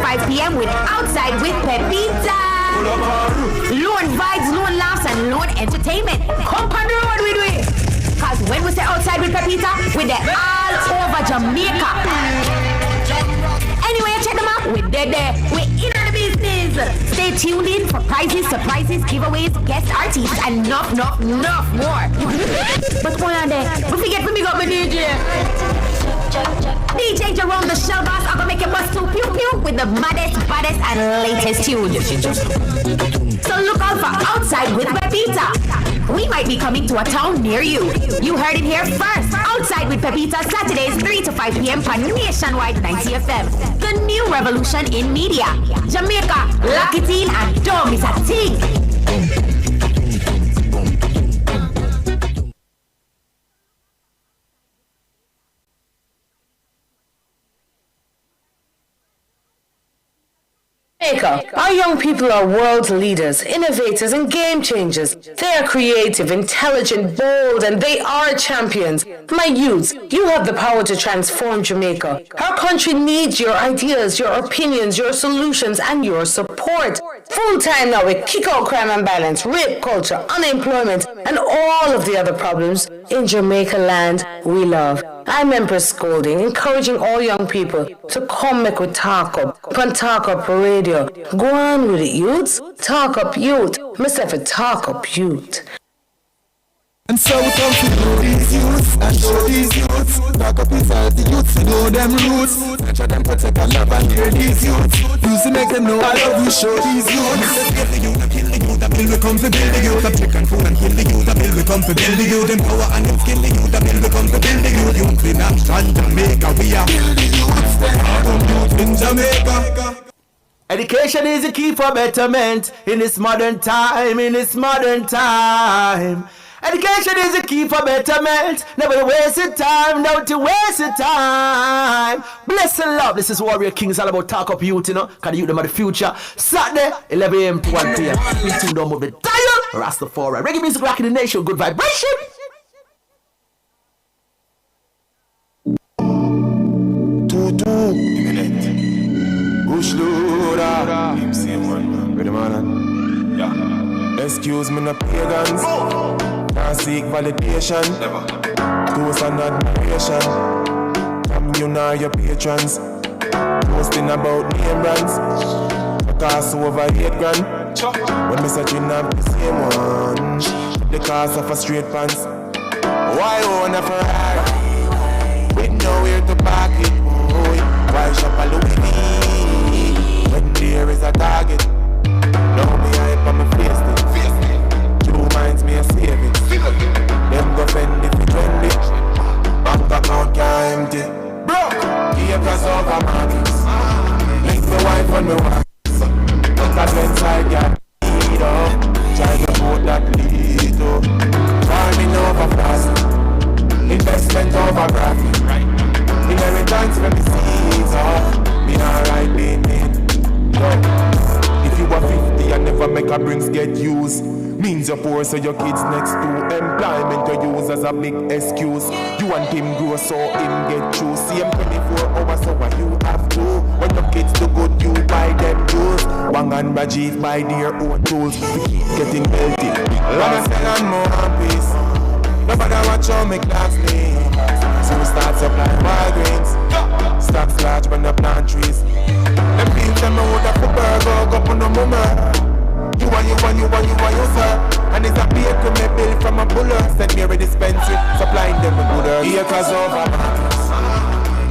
5 p.m. with Outside with Pepita. Loan vibes, loan laughs, and loan entertainment. Come on the road with me. Cause when we say Outside with Pepita, we're there all over Jamaica. Anyway, check them out. We're there. We're in on the business. Stay tuned in for prizes, surprises, giveaways, guest artists, and enough more. But hold on there. Don't forget to big up my DJ. DJ Jerome, the shell boss, I'm gonna make your bust to pew pew with the maddest, baddest, and latest tune. So look out for Outside with Pepita. We might be coming to a town near you. You heard it here first. Outside with Pepita, Saturdays 3 to 5 p.m. on Nationwide 90 FM. The new revolution in media. Jamaica, lock it in and don't miss a thing. Our young people are world leaders, innovators, and game changers. They are creative, intelligent, bold, and they are champions. My youths, you have the power to transform Jamaica. Our country needs your ideas, your opinions, your solutions, and your support. Full time now, we kick out crime and violence, rape culture, unemployment, and all of the other problems in Jamaica land we love. I'm Empress Scolding, encouraging all young people to come make we talk up radio. Go on with it, youths. Talk up youth. Myself a talk up youth. And so we come to know these youths and show these youths. Talk up inside the youths to know them roots. Nurture them, protect and love and hear these youths. Use to make them know I love you, show these youths. Kill the youth, kill the youth, until we come to build the youth. Take control and kill the youth, until we come to build the youth. Empower and skill the youth, until we come to build the youth. Youth in Amsterdam, Jamaica, we are build the youths. Hard youth in Jamaica. Education is the key for betterment in this modern time, Education is the key for betterment. Never waste your time, don't you waste your time. Bless and love. This is Warrior King. It's all about talk up youth, you know. Cause the youth them are the future. Saturday, 11 a.m. to 1 p.m. We tune down with the dial. Rastafari. Reggae music rocking the nation. Good vibration. Bush loader. Ready, man? Yeah. Excuse me, no pagans. Can't seek validation. Toast and admiration. From you now, your patrons. Posting about name brands. The cost over 8 grand. When me searching up the same one. The cost of a straight pants. Why own a Ferrari? With nowhere to park it. Why shop a Louis V? When there is a target. Now me hype on my face thing. Two minds me a saving. Them go fend if you trendy. Bank account can't empty. Broke. Acres over markets. Link my wife and my wife. Cause when side got lead up. Try to put that lead up. Farming over fast. Investment over profit. Inheritance when the seeds up. Me alright being in. If you are 50 and never make a brings get used, means you're poor so your kids next to employment you use as a big excuse. You want him grow so him get true. Same 24 hours so what you have to. When your kids do good you buy them tools. Bang and Rajiv buy their own tools. We keep getting healthy. Wanna sell and more peace. Nobody watch how me class me. So we start supplying wild greens. Stocks large when they plant trees. Them beans them out of the burger, go on the mummer. You want, sir. And it's a baker me bill from a buller. Send me a dispensary, supplying them with good herbs. Acres over markets.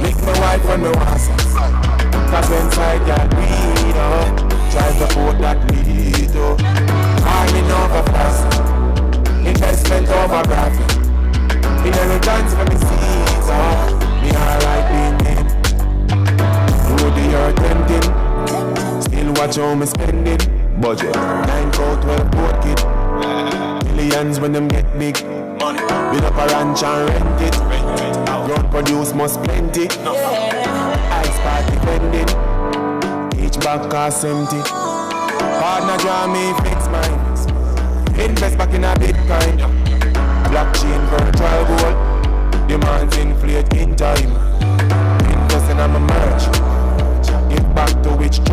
Make my wife when me want some. Cause when side y'all weed up. Try to put that lead up. Farming over fast. Investment over profit. Inheritance for me seeds up. Me alright being in. Do the earth tempting. Still watch how me spending. Budget 9 for 12 boat kid. Millions when them get big. Money. Build up a ranch and rent it. Ground produce must plenty. Ice party vending. Each bag cost empty. Partner draw me fix mine. Invest back in a Bitcoin. Blockchain virtual gold. Demands inflate in time. Invest in a merch. Give back to which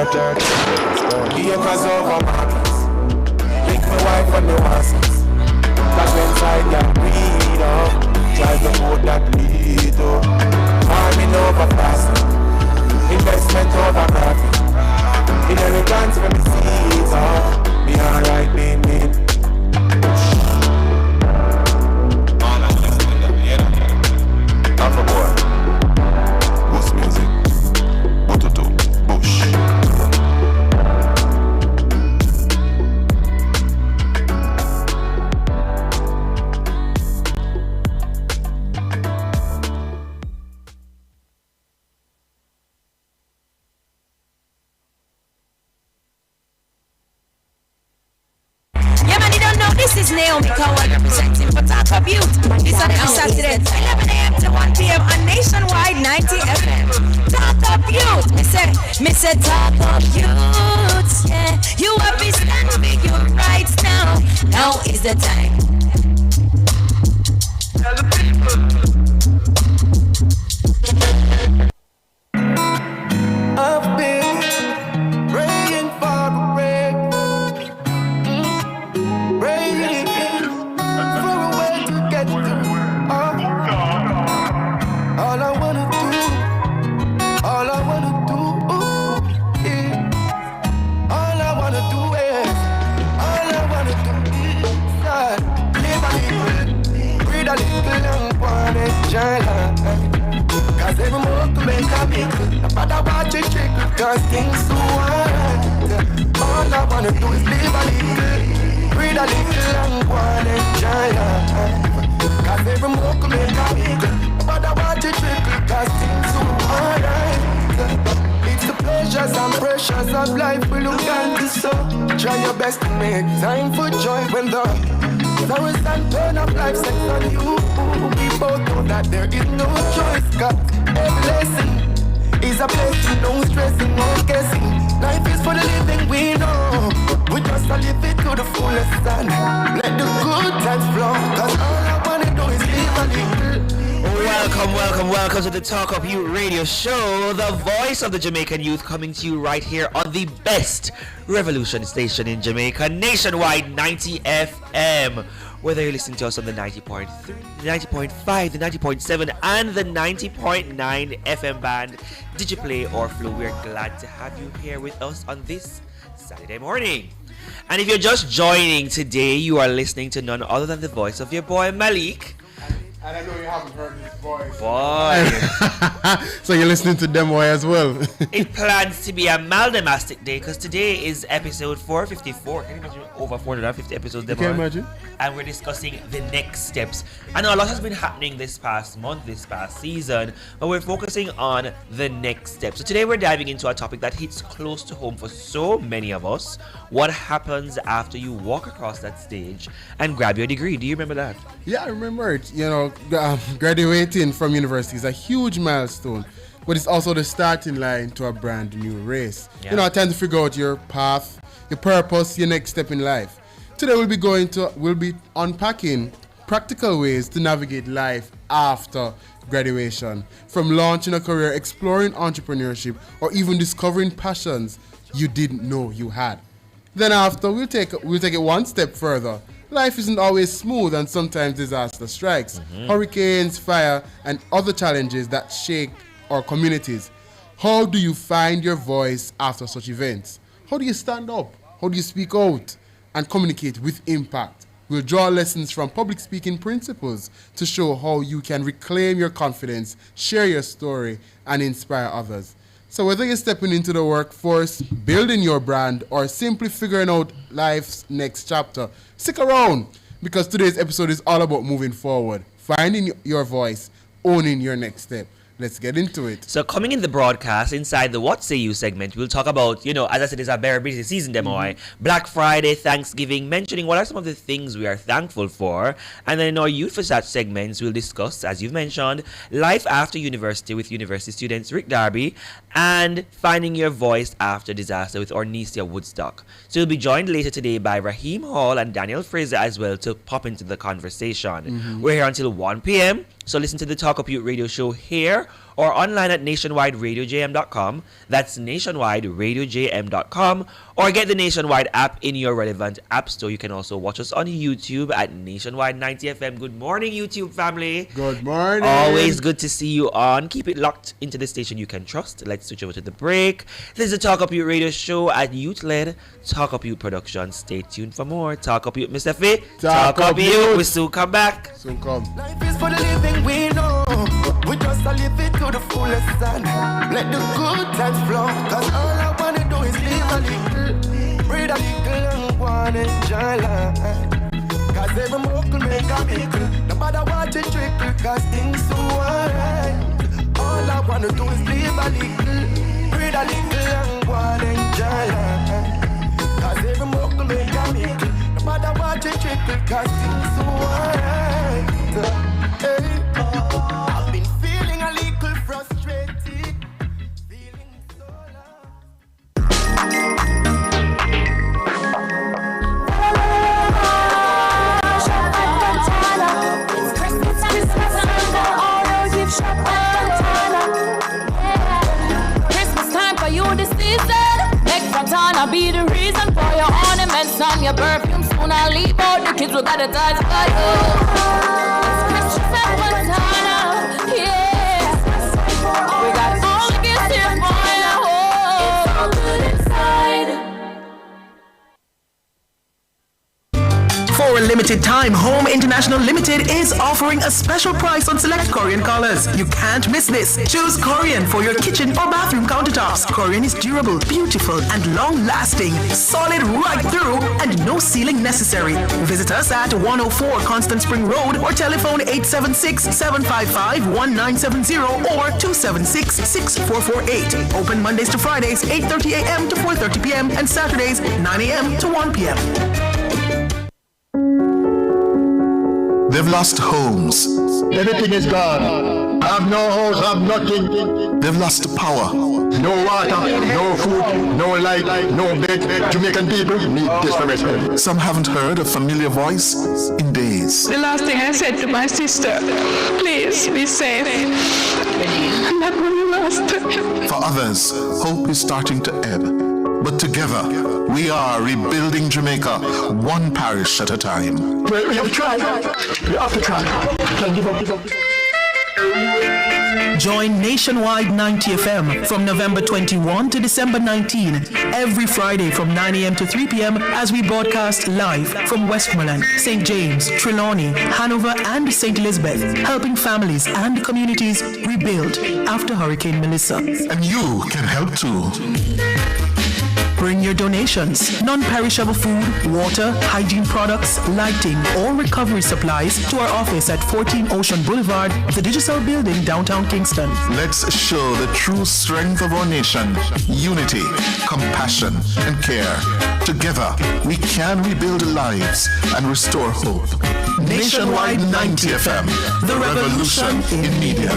dirt. Acres over markets. Lick my wife and the horses. Cause inside that breed up. Drive the boat that lead up. Farming over fasting. Investment over profit. Inheritance from the seeds up. Me alright, baby. Alpha boy. Bush music. Bototo. Bush. This is Naomi Cowan representing for Talk Up Youth. This on every Saturday, 11 a.m. to 1 p.m. on Nationwide 90 FM. Talk Up Youth. Me say Talk Up Youth. Yeah, you have been standing with your rights now. Now is the time. Tell the people. I've been praying for the break. All I wanna do, breathe a little and wanna enjoy life. Cause every move to make a pickle, no matter what you trickle, cause things so alright. All I wanna do is live a little, breathe a little and wanna enjoy life. Cause every move to make a pickle, no matter what you trickle, cause things so alright. It's the pleasures and pressures of life we look at so. Try your best to make time for joy when the sorrows and pain of life set on you. We both know that there is no choice. Cause every lesson is a blessing. No stressing, no guessing. Life is for the living, we know. We just live it to the fullest and let the good times flow. Cause all I wanna do is live a little. Welcome to the Talk Up Youth radio show, the voice of the Jamaican youth, coming to you right here on the best revolution station in Jamaica, Nationwide 90 FM. Whether you're listening to us on the 90.3, the 90.5, the 90.7, and the 90.9 FM band, Digiplay or Flow, we're glad to have you here with us on this Saturday morning. And if you're just joining today, you are listening to none other than the voice of your boy Malik. And I know you haven't heard his voice. Boy. So you're listening to Demoy as well. It plans to be a maldamastic day because today is episode 454. Can you imagine over 450 episodes, Demoy? Can you imagine? And we're discussing the next steps. I know a lot has been happening this past month, this past season, but we're focusing on the next step. So today we're diving into a topic that hits close to home for so many of us. What happens after you walk across that stage and grab your degree? Do you remember that? Yeah, I remember it. You know, graduating from university is a huge milestone, but it's also the starting line to a brand new race. Yeah. You know, time to figure out your path, your purpose, your next step in life. Today we'll be unpacking practical ways to navigate life after graduation, from launching a career, exploring entrepreneurship, or even discovering passions you didn't know you had. Then after, we'll take it one step further. Life isn't always smooth and sometimes disaster strikes. Hurricanes, fire, and other challenges that shake our communities. How do you find your voice after such events? How do you stand up? How do you speak out and communicate with impact? We'll draw lessons from public speaking principles to show how you can reclaim your confidence, share your story, and inspire others. So whether you're stepping into the workforce, building your brand, or simply figuring out life's next chapter, stick around, because today's episode is all about moving forward, finding your voice, owning your next step. Let's get into it. So coming in the broadcast, inside the What Say You segment, we'll talk about, as I said, it's a very busy season, Demoy. Black Friday, Thanksgiving, mentioning what are some of the things we are thankful for. And then in our Youth for Such segments, we'll discuss, as you've mentioned, life after university with university students Rick Darby, and finding your voice after disaster with Ornesia Woodstock. So we'll be joined later today by Raheem Hall and Daniel Fraser as well to pop into the conversation. We're here until 1 p.m. So listen to the Talk Up Youth radio show here or online at nationwideradiojm.com. That's nationwideradiojm.com, or get the Nationwide app in your relevant app store. You can also watch us on YouTube at Nationwide 90 FM. Good morning, YouTube family. Good morning. Always good to see you on. Keep it locked into the station you can trust. Let's switch over to the break. This is the Talk Up Youth radio show at Youth-led Talk Up Youth production. Stay tuned for more. Talk Up Youth, Mr. Faye. Talk Up Youth. Youth. We soon come back. Soon come. Life is for the living, we know. We just a live it to the fullest and let the good times flow. Cause all I wanna do is live a little, breathe a little and wanna enjoy life. Cause every move could make a miracle. No matter what you trickle, cause things so alright. All I wanna do is live a little, breathe a little and wanna enjoy life. Cause every move could make a miracle. No matter what you trickle, cause things so alright. Hey. I've been feeling a little frustrated, feeling so lost. It's Christmas time, all those gift shop Christmas time for you this season. Make Fontana be the reason for your ornaments and your perfume. Soon I'll leave out the kids, we got a touch for you. It's Christmas at Fontana, yeah. We got all the gifts here for you. It's all good inside. For a limited time, Home International Limited is offering a special price on select Korean colors. You can't miss this. Choose Korean for your kitchen or bathroom countertops. Korean is durable, beautiful, and long-lasting. Solid right through and no sealing necessary. Visit us at 104 Constant Spring Road or telephone 876-755-1970 or 276-6448. Open Mondays to Fridays, 8:30 a.m. to 4:30 p.m. and Saturdays, 9 a.m. to 1 p.m. They've lost homes. Everything is gone. Have no house, have nothing. They've lost power. No water, no food, no light, no bed. Jamaican people need desperate help. Some haven't heard a familiar voice in days. The last thing I said to my sister, please be safe. Not when you lost. For others, hope is starting to ebb. But together, we are rebuilding Jamaica, one parish at a time. We have to try. We have to try. Can't give up. Join Nationwide 90 FM from November 21 to December 19, every Friday from 9 a.m. to 3 p.m. as we broadcast live from Westmoreland, St. James, Trelawney, Hanover, and St. Elizabeth, helping families and communities rebuild after Hurricane Melissa. And you can help too. Bring your donations, non-perishable food, water, hygiene products, lighting, or recovery supplies to our office at 14 Ocean Boulevard, the Digital Building, downtown Kingston. Let's show the true strength of our nation. Unity, compassion, and care. Together, we can rebuild lives and restore hope. Nationwide 90 FM, the revolution in media.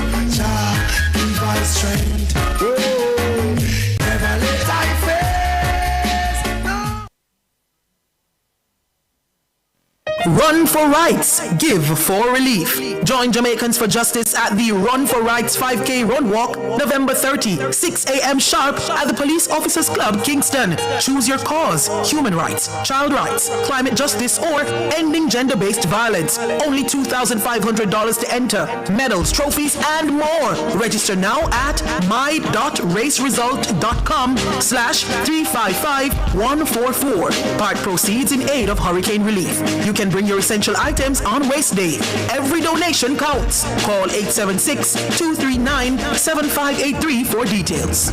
Run for Rights, give for relief. Join Jamaicans for Justice at the Run for Rights 5K Run Walk, November 30, 6 a.m. sharp at the Police Officers Club, Kingston. Choose your cause: human rights, child rights, climate justice, or ending gender-based violence. Only $2,500 to enter. Medals, trophies, and more. Register now at my.raceresult.com/355144. Part proceeds in aid of hurricane relief. You can bring your essential items on waste day. Every donation counts. Call 876-239-7583 for details.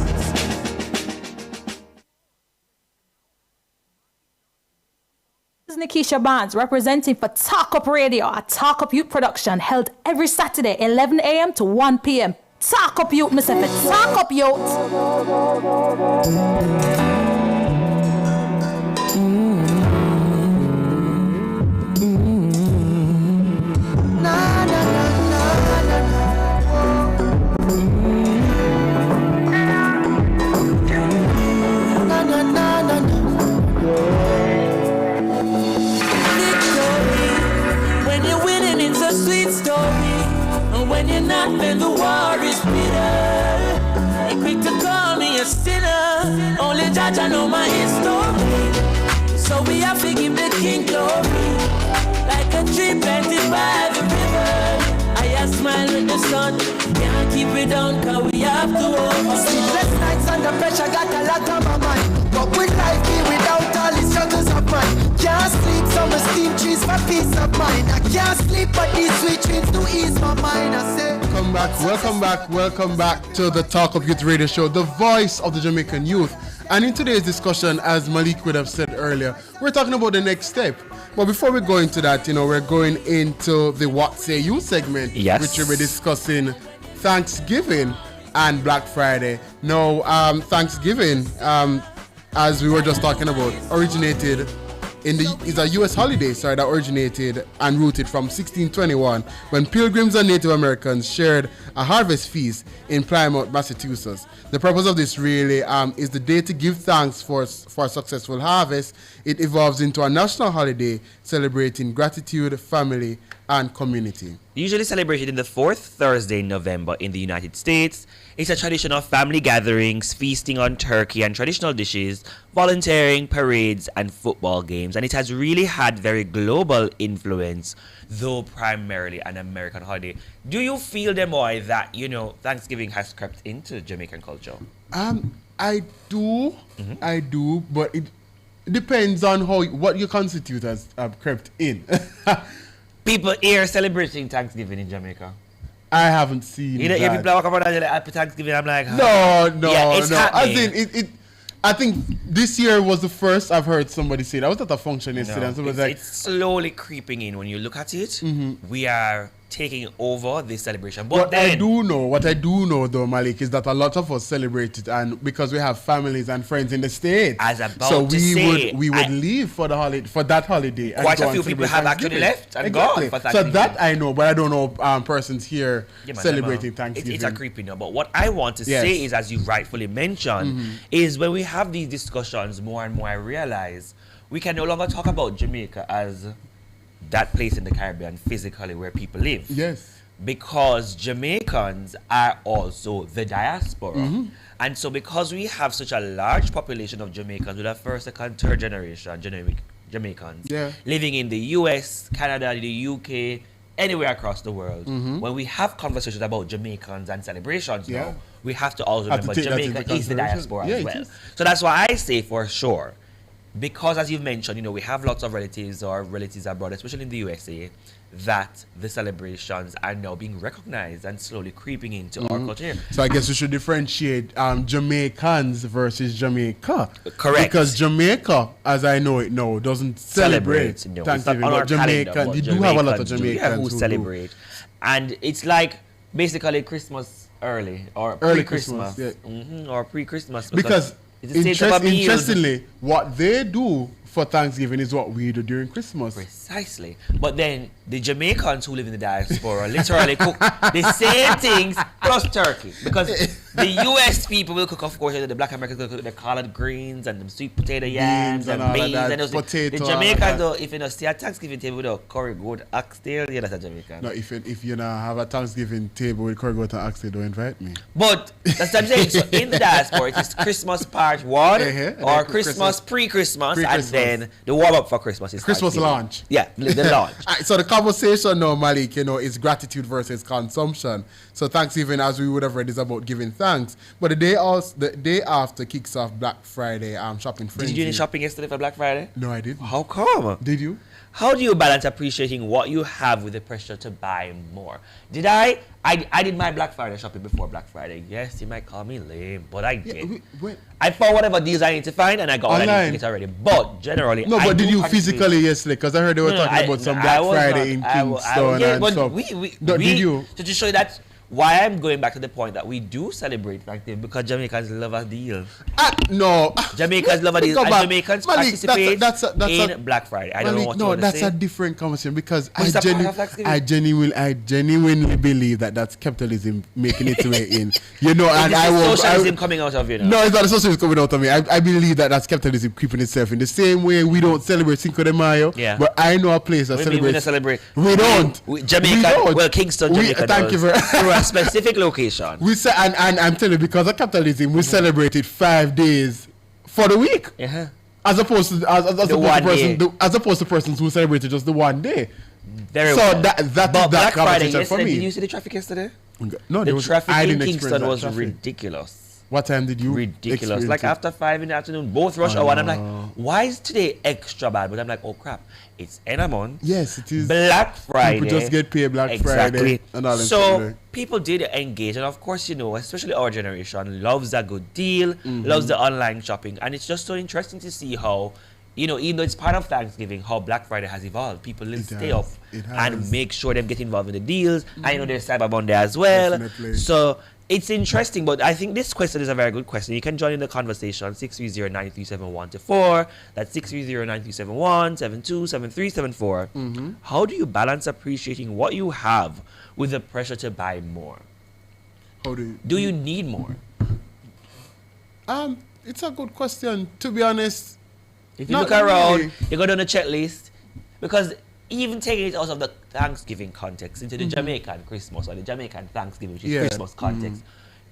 This is Nikisha Barnes representing for Talk Up Radio, a Talk Up Youth production held every Saturday 11 a.m. to 1 p.m. Talk Up Youth, Mr. Fit. Talk Up Youth. When you're winning, it's a sweet story. And when you're not, then the war is bitter. my history. So we have to give the king glory. Like a tree planted by the river, I smile with the sun. Can't keep it down, cause we have to overcome. Sleepless nights under pressure, got a lot on my mind. But with life here without all the struggles of mine. Can't sleep, some steam trees for peace of mind. I can't sleep, but these sweet dreams to ease my mind. I say, welcome back to the Talk of Youth radio show, the voice of the Jamaican youth. And in today's discussion, as Malik would have said earlier, we're talking about the next step. But before we go into that, we're going into the What Say You segment, which we'll be discussing Thanksgiving and Black Friday. Now, Thanksgiving, as we were just talking about, originated is a U.S. holiday, that originated and rooted from 1621 when Pilgrims and Native Americans shared a harvest feast in Plymouth, Massachusetts. The purpose of this really is the day to give thanks for successful harvest. It evolves into a national holiday celebrating gratitude, family, and community. Usually celebrated in the fourth Thursday in November in the United States, it's a tradition of family gatherings, feasting on turkey and traditional dishes, volunteering, parades, and football games. And it has really had very global influence, though primarily an American holiday. Do you feel, Demoy, that, Thanksgiving has crept into Jamaican culture? I do, but it depends on what you constitute as crept in. People here celebrating Thanksgiving in Jamaica. I haven't seen that. If people walk around and happy Thanksgiving, I'm like, no. It's happening. I think this year was the first I've heard somebody say that. I was at a function yesterday, and somebody was like, it's slowly creeping in. When you look at it, we are taking over this celebration. But what I do know though, Malik, is that a lot of us celebrate it, and because we have families and friends in the States, we would leave for the holiday, for that holiday. Quite a few people have actually left and gone for Thanksgiving. So that I know, but I don't know persons here celebrating Thanksgiving. It's a creeping now. But what I want to say is, as you rightfully mentioned, is when we have these discussions more and more, I realize we can no longer talk about Jamaica as that place in the Caribbean physically where people live. Yes. Because Jamaicans are also the diaspora. And so because we have such a large population of Jamaicans with a first, second, third generation Jamaicans living in the US, Canada, the UK, anywhere across the world, when we have conversations about Jamaicans and celebrations now, we have to also remember Jamaica is the diaspora as well. So that's why I say for sure, because as you've mentioned, we have lots of relatives abroad, especially in the USA, that the celebrations are now being recognized and slowly creeping into our culture. So I guess we should differentiate Jamaicans versus Jamaica. Correct. Because Jamaica, as I know it now, doesn't celebrate Thanksgiving. But Jamaica, you do have a lot of Jamaicans who celebrate. And it's like basically Christmas early or pre-Christmas. Or pre-Christmas. Because interestingly, what they do for Thanksgiving is what we do during Christmas. Precisely. But then the Jamaicans who live in the diaspora literally cook the same things plus turkey. Because the US people will cook, of course, the Black Americans will cook the collard greens and the sweet potato yams and beans and those potato. The Jamaicans, though, if you stay at Thanksgiving table with a curry goat oxtail, that's a Jamaican. No, if you have a Thanksgiving table with curry goat and oxtail, don't invite me. But that's what I'm saying. So in the diaspora, it is Christmas part 1 or Christmas pre-Christmas, and then the warm-up for Christmas is Christmas launch. Yeah, the launch. Right, so the conversation now, Malik, is gratitude versus consumption. So Thanksgiving, as we would have read, is about giving thanks. But the day after kicks off Black Friday shopping frenzy. Did you do any shopping yesterday for Black Friday? No, I didn't. How come? Did you? How do you balance appreciating what you have with the pressure to buy more? Did I did my Black Friday shopping before Black Friday. Yes, you might call me lame, but I did. I found whatever deals I need to find, and I got what I need to get already. But generally, did you physically yesterday? Because I heard they were talking about some Black Friday in Kingston and stuff. Did you? So to show you that why I'm going back to the point that we do celebrate Thanksgiving, because Jamaicans love a deal. No. Jamaicans love a deal, and Jamaicans participate in Black Friday. I don't know what you want to say. No, that's a different conversation, because I genuinely believe that that's capitalism making its way in. And I will. Socialism coming out of you. No, it's not socialism coming out of me. I believe that that's capitalism creeping itself in the same way we don't celebrate Cinco de Mayo. Yeah. But I know a place that celebrates. We don't celebrate. We don't. Jamaica. Well, Kingston, Jamaica. Thank you very. A specific location. And I'm telling you, because of capitalism, we celebrated 5 days for the week. Yeah. As opposed to as opposed to persons who celebrated just the one day. Very so well. that Black Friday yesterday for me. Did you see the traffic yesterday? No, the traffic in Kingston was ridiculous. What time did you? Ridiculous. Like after 5 in the afternoon, both rush hour. And I'm like, why is today extra bad? But I'm like, oh crap, it's end of month. Yes, it is. Black Friday. People just get paid Black Friday. And all so people did engage, and of course, especially our generation loves a good deal, loves the online shopping, and it's just so interesting to see how. Even though it's part of Thanksgiving, how Black Friday has evolved. People stay up and make sure they get involved in the deals. I know there's Cyber Monday as well. Definitely. So it's interesting, but I think this question is a very good question. You can join in the conversation 630-9371-4. That's 630-9371-727374. How do you balance appreciating what you have with the pressure to buy more? How do you need more? It's a good question. To be honest, if you look around, you go down the checklist, because even taking it out of the Thanksgiving context into the Jamaican Christmas or the Jamaican Thanksgiving, which is Christmas context,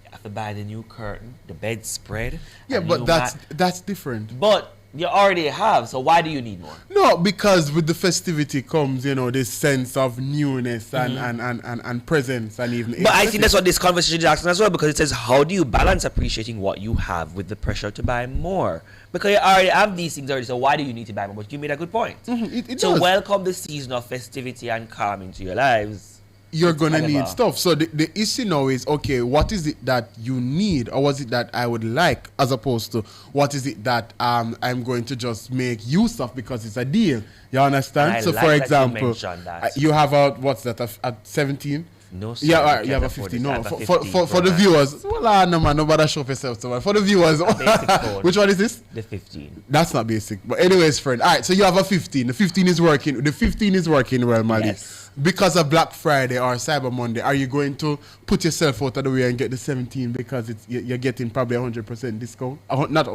you have to buy the new curtain, the bedspread. Yeah, but that's different. But you already have, so why do you need more? No, because with the festivity comes, this sense of newness and presence and even. But I think that's what this conversation is asking as well, because it says, how do you balance appreciating what you have with the pressure to buy more? Because you already have these things already, so why do you need to buy more? But you made a good point. It to does. welcome the season of festivity and calm into your lives, you're gonna need stuff. So the issue now is, okay, what is it that you need, or what is it that I would like, as opposed to what is it that I'm going to just make use of because it's a deal. You understand? So for example, you have what's that at 17? No, sir, you have a 50. No, for the viewers. Well, no man, nobody show yourself so much. For the viewers, which one is this? The 15. That's not basic. But anyways, friend. All right, so you have a 15. The 15 is working. The 15 is working well, Mali. Yes. Because of Black Friday or Cyber Monday, are you going to put yourself out of the way and get the 17 because you're getting probably 100% discount? Not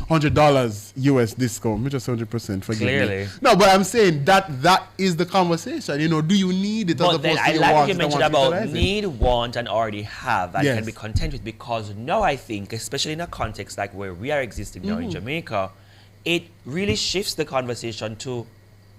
$100 US discount, just 100%. Forgive Clearly. me. No, but I'm saying that is the conversation. Do you need it but as opposed then to I you like want you it? mentioned about need, want, and already have, and Yes. can be content with, because now I think, especially in a context like where we are existing now in Jamaica, it really shifts the conversation to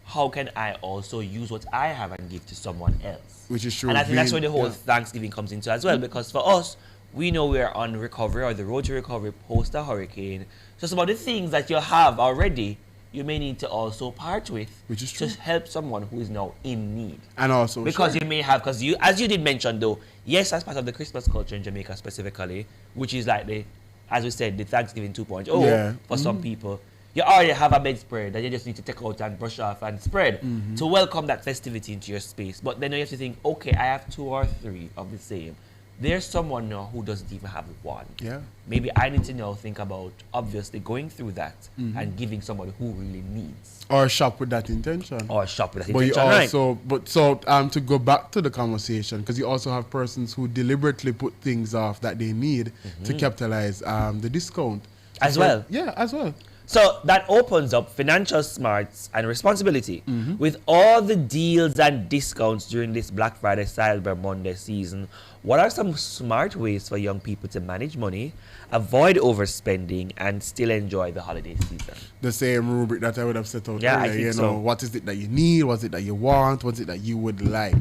how can I also use what I have and give to someone else? Which is true. And I think that's where the whole Thanksgiving comes into as well, because for us, we know we're on recovery or the road to recovery post a hurricane. Just about the things that you have already, you may need to also part with, which is true, to help someone who is now in need. And also because you may have, because as you did mention though, yes, as part of the Christmas culture in Jamaica specifically, which is like as we said, the Thanksgiving 2.0 for some people, you already have a bedspread that you just need to take out and brush off and spread to welcome that festivity into your space. But then you have to think, okay, I have 2 or 3 of the same. There's someone now who doesn't even have one. Yeah. Maybe I need to now think about obviously going through that and giving somebody who really needs. Or shop with that intention. But you also, to go back to the conversation, because you also have persons who deliberately put things off that they need to capitalize the discount. As well. Yeah, as well. So that opens up financial smarts and responsibility. With all the deals and discounts during this Black Friday, Cyber Monday season, what are some smart ways for young people to manage money, avoid overspending, and still enjoy the holiday season? The same rubric that I would have set out earlier. I think so. What is it that you need? What is it that you want? What is it that you would like?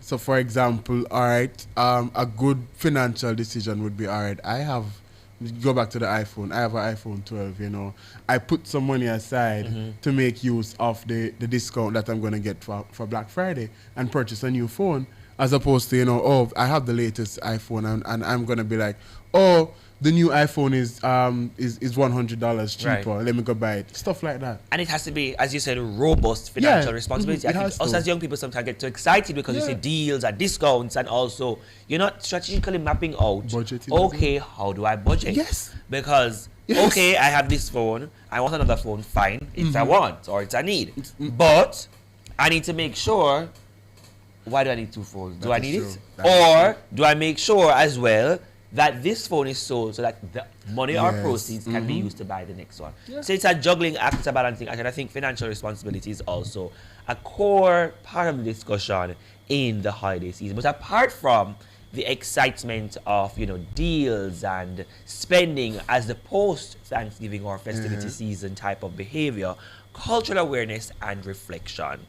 So, for example, all right, a good financial decision would be, all right, go back to the iPhone. I have an iPhone 12, I put some money aside to make use of the discount that I'm going to get for Black Friday and purchase a new phone, as opposed to, I have the latest iPhone and I'm going to be like, the new iPhone is $100 cheaper. Right. Let me go buy it. Stuff like that. And it has to be, as you said, robust financial responsibility. I think also as young people sometimes get too excited because you see deals and discounts, and also you're not strategically mapping out, budgeting, how do I budget? Yes. Because, okay, I have this phone, I want another phone, fine. It's a want or it's a need. But I need to make sure, why do I need 2 phones? Do I need it? Or do I make sure as well that this phone is sold so that the money or proceeds can be used to buy the next one? So it's a juggling act, it's a balancing act, and I think financial responsibility is also a core part of the discussion in the holiday season. But apart from the excitement of, you know, deals and spending as the post-Thanksgiving or festivity season type of behavior, cultural awareness and reflection.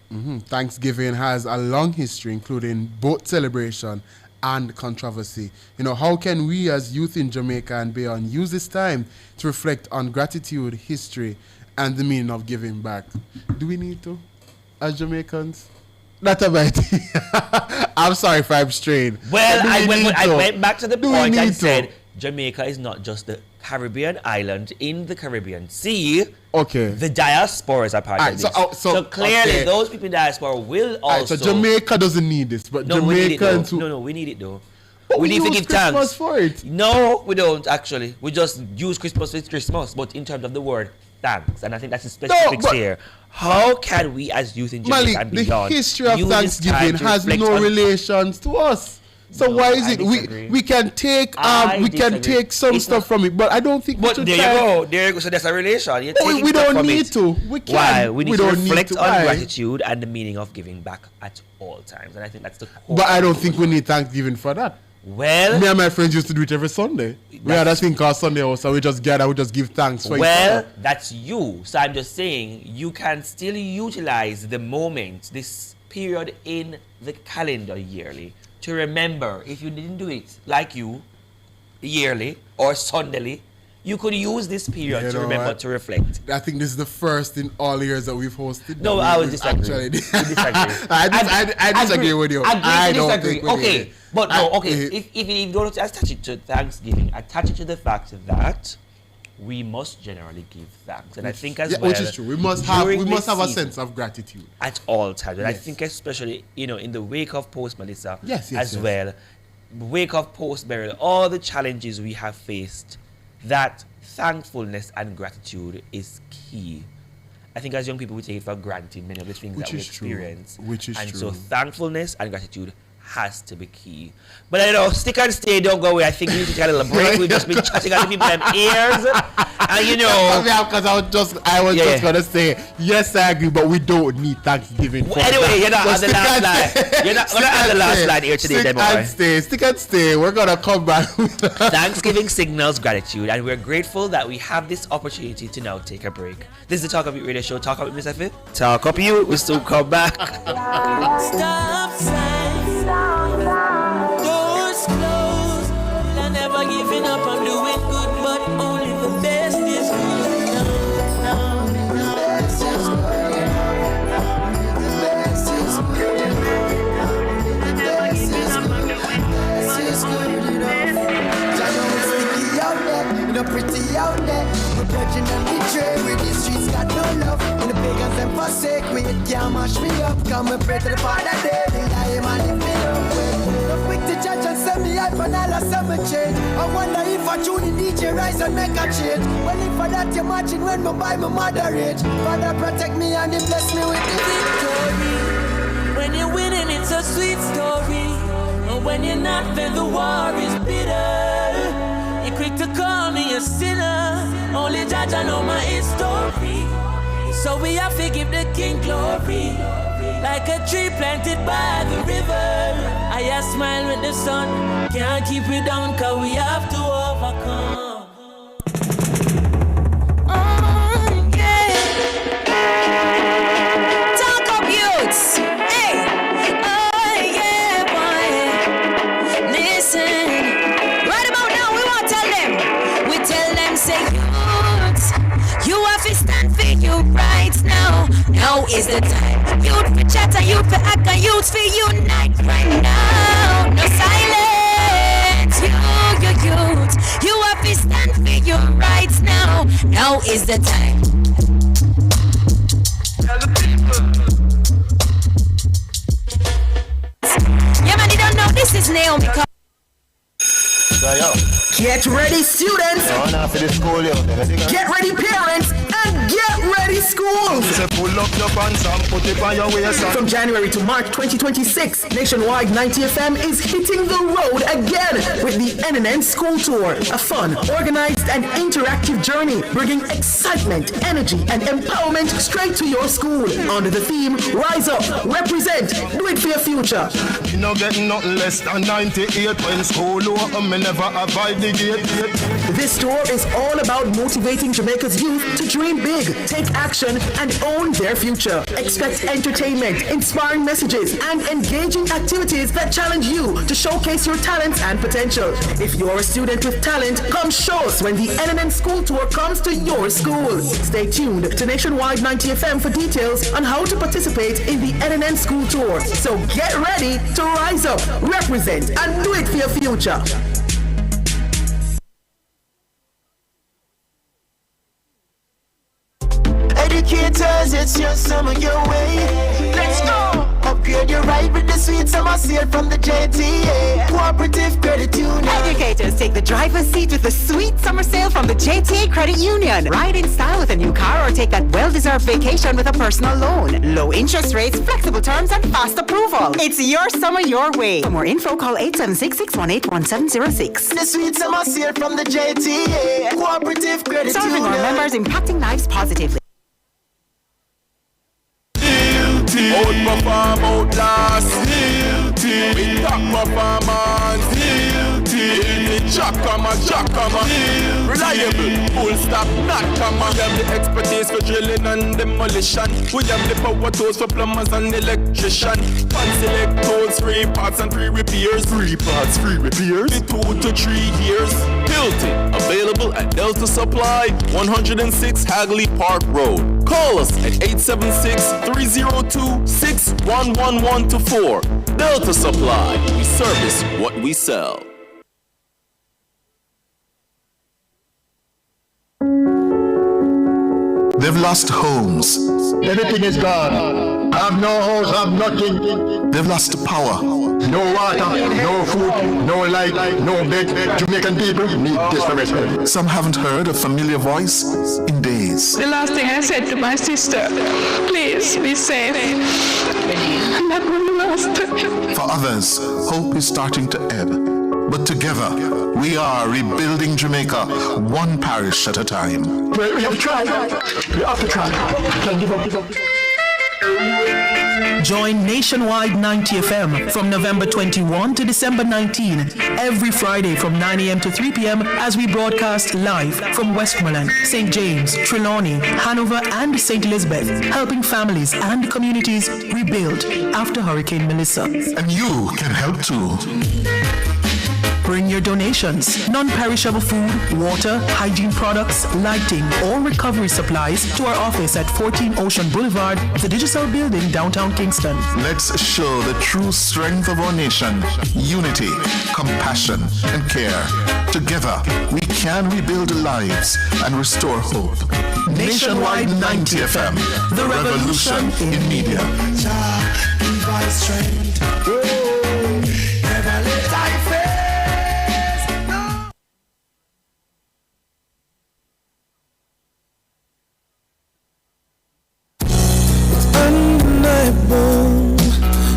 Thanksgiving has a long history, including both celebration and controversy. You know, how can we as youth in Jamaica and beyond use this time to reflect on gratitude, history, and the meaning of giving back? Do we need to, as Jamaicans? Not a bad thing. I'm sorry if I'm straying. Well, I went back to the point and said Jamaica is not just the Caribbean island in the Caribbean Sea. Okay. The diaspora is a part of this. So clearly, those people in the diaspora will also. So Jamaica doesn't need this, but no, Jamaicans. We need it though. But we need to give Christmas thanks for it. No, we don't actually. We just use Christmas with Christmas, but in terms of the word thanks, and I think that's a specific here. How can we as youth in Jamaica and beyond, the history of Thanksgiving has no relations to us. So why is it we can take some stuff from it, but I don't think. But there you go. So there's a relation. We don't need to. We can. Why? We need to reflect on gratitude and the meaning of giving back at all times, and I think that's the core. But I don't think we need Thanksgiving for that. Well, me and my friends used to do it every Sunday. We had a thing called Sunday house, so we just gather, we just give thanks for it. Well, that's you. So I'm just saying you can still utilize the moment, this period in the calendar yearly, to remember. If you didn't do it like you, yearly or Sundayly, you could use this period to remember to reflect. I think this is the first in all years that we've hosted. No, I would disagree. I disagree with you. I don't think we okay, did. but no, okay. If you don't attach it to Thanksgiving, attach it to the fact that we must generally give thanks, and I think as well, which is true. We must have a sense of gratitude at all times. And I think especially in the wake of post Melissa, well, wake of post burial, all the challenges we have faced, that thankfulness and gratitude is key. I think as young people we take it for granted many of the things that we experience. And so thankfulness and gratitude has to be key. But I know, stick and stay, don't go away. I think we need to take a little break. We've just been chatting at the people in ears. And because I was just gonna say, yes, I agree, but we don't need Thanksgiving. Anyway, you're not on the last line. You're not on the last line here today, Stick and stay. We're gonna come back. Thanksgiving signals gratitude, and we're grateful that we have this opportunity to now take a break. This is the Talk Up Youth Radio Show. Talk Up with Miss Effie. Talk Up Youth. We'll soon come back. Stop saying doors closed. I'm never giving up. I'm doing good, but only the best is good. No. The best is good. The best is good. The best is good enough. I know it's sticky out there, pretty out there. We're purging and betray. Where these streets got no love. And the pagans and forsake me. It can't mash me up. Come and pray to the Father daily. I am an infinite. Quick to judge and send me out when I lost some change. I wonder if I tune the DJ rise and make a change. Well, if for that you imagine when me buy my moderate. Father protect me and he bless me with the victory. When you're winning it's a sweet story. And when you're not then the war is bitter. You're quick to call me a sinner. Only judge I know my history. So we have to give the King glory. Like a tree planted by the river. I smile with the sun. Can't keep it down cause we have to overcome. Oh yeah. Talk up youths. Hey. Oh yeah boy. Listen. Right about now we won't tell them. We tell them say youths. You have to stand for you right now. Now is the time. Youth for chat and youth for act and youth for unite right now. No silence, you youth. You have to stand for your rights now. Now is the time. Yeah man, you don't know this is Naomi. Get ready, students. Get ready, parents, and get ready, schools. Pull up your pants and put it on your waist. From January to March 2026, Nationwide 90 FM is hitting the road again with the NNN School Tour. A fun, organized, and interactive journey bringing excitement, energy, and empowerment straight to your school. Under the theme, Rise Up, Represent, Do It For Your Future. You know getting nothing less than 98 when school over, me never avoid the gate. This tour is all about motivating Jamaica's youth to dream big, take action, and own their future. Expect entertainment, inspiring messages, and engaging activities that challenge you to showcase your talents and potential. If you're a student with talent, come show us when the NNN School Tour comes to your school. Stay tuned to Nationwide 90 FM for details on how to participate in the NNN School Tour. So get ready to rise up, represent, and do it for your future. Educators, it's your summer your way. Let's go! Upgrade your ride with the sweet summer sale from the JTA Cooperative Credit Union. Educators take the driver's seat with the sweet summer sale from the JTA Credit Union. Ride in style with a new car or take that well-deserved vacation with a personal loan. Low interest rates, flexible terms, and fast approval. It's your summer your way. For more info, call 876-618-1706. The sweet summer sale from the JTA Cooperative Credit Union. Serving our members, impacting lives positively. Outperform, outlast. We top performance. Jackama. Reliable, full stop, not comma. We have the expertise for drilling and demolition. We have the power tools for plumbers and electrician. Fancy electrodes, 3 parts and 3 repairs. 3 parts, 3 repairs. The 2 to 3 years. Built it. Available at Delta Supply, 106 Hagley Park Road. Call us at 876-302-6111-4. Delta Supply. We service what we sell. They've lost homes. Everything is gone. Have no house, have nothing. They've lost power. No water, no food, no light, no bed. Jamaican people need desperate. Some haven't heard a familiar voice in days. The last thing I said to my sister, please be safe. And that was the last. For others, hope is starting to ebb. But together, we are rebuilding Jamaica, one parish at a time. We have to try. We have to try. Can't give up. Join Nationwide 90 FM from November 21 to December 19, every Friday from 9 a.m. to 3 p.m. as we broadcast live from Westmoreland, St. James, Trelawney, Hanover, and St. Elizabeth, helping families and communities rebuild after Hurricane Melissa. And you can help too. Bring your donations, non-perishable food, water, hygiene products, lighting, or recovery supplies to our office at 14 Ocean Boulevard, the Digital Building, downtown Kingston. Let's show the true strength of our nation. Unity, compassion, and care. Together, we can rebuild lives and restore hope. Nationwide 90 FM, the revolution in media. Never let I fail.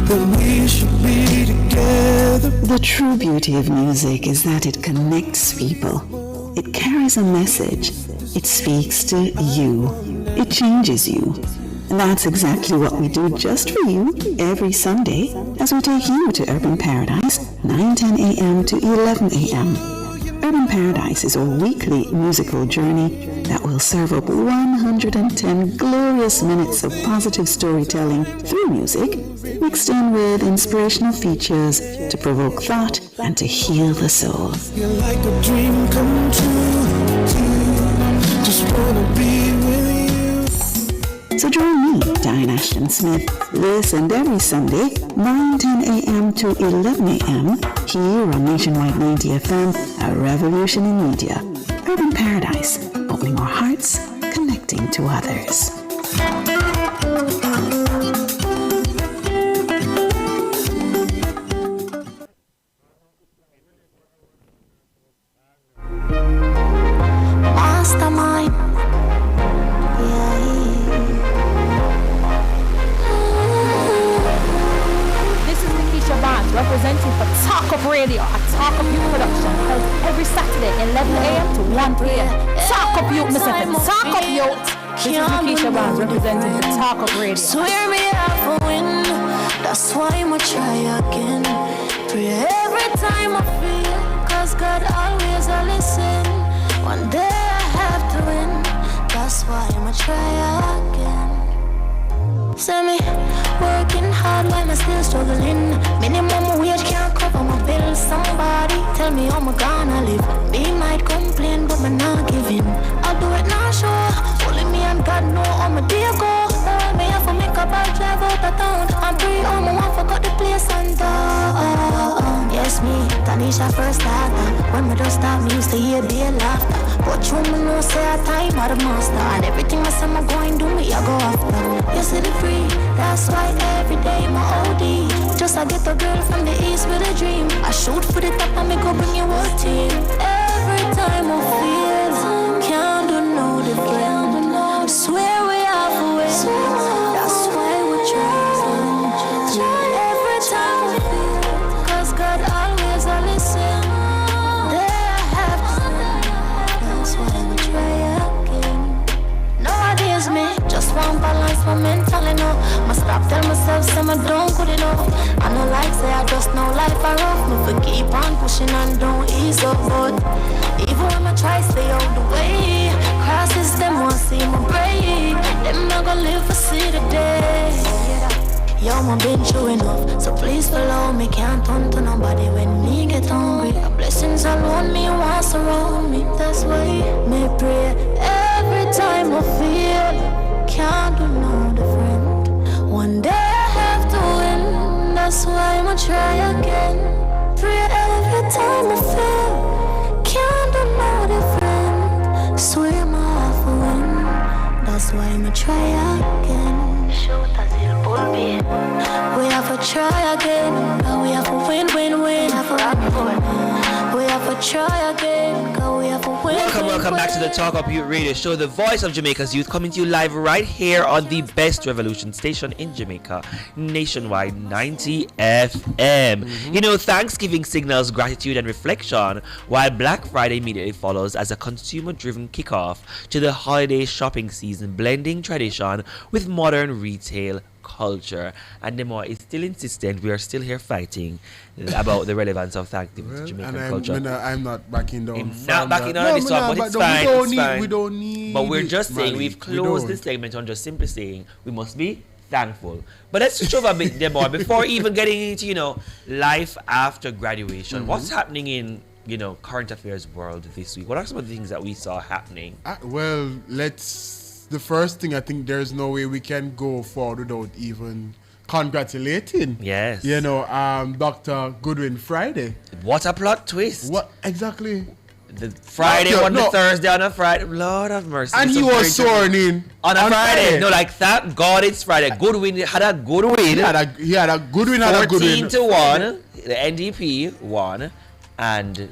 That we should be together. The true beauty of music is that it connects people. It carries a message. It speaks to you. It changes you. And that's exactly what we do just for you every Sunday as we take you to Urban Paradise, 9:10 a.m. to 11 a.m. Urban Paradise is a weekly musical journey that will serve up 110 glorious minutes of positive storytelling through music, mixed in with inspirational features to provoke thought and to heal the soul. You're like a dream come true. Just wanna be with you. So join me, Diane Ashton Smith, this and every Sunday, 9:10 a.m. to 11 a.m. here on Nationwide 90 FM, a revolution in media. Urban Paradise, opening our hearts, connecting to others. Mastermind. Yeah. Radio, a Talk Up Youth production, held every Saturday, 11 a.m. to 1 p.m. Talk Up Youth, Mr. Talk Up Youth. This is Nikisha Barnes representing the Talk Up Radio. Swear me off a win, that's why I'ma try again. Pray every time I feel, cause God always a listen. One day I have to win, that's why I'ma try again. Send me working hard while I'm still struggling. Minimum wage can't cover my bills. Somebody tell me how I'm gonna live. They might complain, but I'm not giving. I'll do it now, sure. Only me and God know how my day go. Me have to make a bad drive out of town. I'm free, I'm a one forgot the place and down. Yes, me, Tanisha first starter. When me just start, me used to hear their laughter. But you me know say a time are the master. And everything I say I'm going do me, I go after. You see the free, that's why every day my OD. Just I get a girl from the east with a dream. I shoot for the top and me go bring your whole team. Every time I feel, can't do no different. Swear we have a way, that's why we try. Every time I feel, cause God always a listen. There I have to, that's why we try again. Nowadays me, just want balance my mental, you know. Must stop tell myself, say I don't good enough. I know like say I just know life are rough. Me for keep on pushing and don't ease up. But even when I try stay out the way, crosses them won't see my break. Them not gonna live for see the day. Yo, I've been through enough, so please follow me. Can't turn to nobody when me get hungry. Blessings alone me wants around me. That's why me pray every time I feel, can't do no different. One day I have to win, that's why I'ma try again. Pray every time I feel, can't do no different. Swear my heart for win, that's why I'ma try again. Shoot as il pull me. We have to try again, and we have to win. We have to try again, cause we have to win. Welcome back to the Talk Up Youth Radio Show, the voice of Jamaica's youth, coming to you live right here on the best revolution station in Jamaica, nationwide, 90 FM. You know, Thanksgiving signals gratitude and reflection, while Black Friday immediately follows as a consumer-driven kickoff to the holiday shopping season, blending tradition with modern retail culture. And Nemo is still insistent we are still here fighting about the relevance of Thanksgiving to Jamaican culture. I'm not backing down. I'm not backing down on this one, but it's fine. We don't need. But we're just saying we've closed this segment on just simply saying we must be thankful. But let's switch over a bit, Nemo, before even getting into, you know, life after graduation. What's happening in, you know, current affairs world this week? What are some of the things that we saw happening? The first thing, I think there's no way we can go forward without even congratulating. Yes. You know, Dr. Goodwin Friday. What a plot twist. What exactly? The Friday on the Thursday on a Friday. Lord have mercy. And he was sworn in on a Friday. No, like thank God it's Friday. Goodwin had a good win. He had a good win. 14-1. The NDP won. And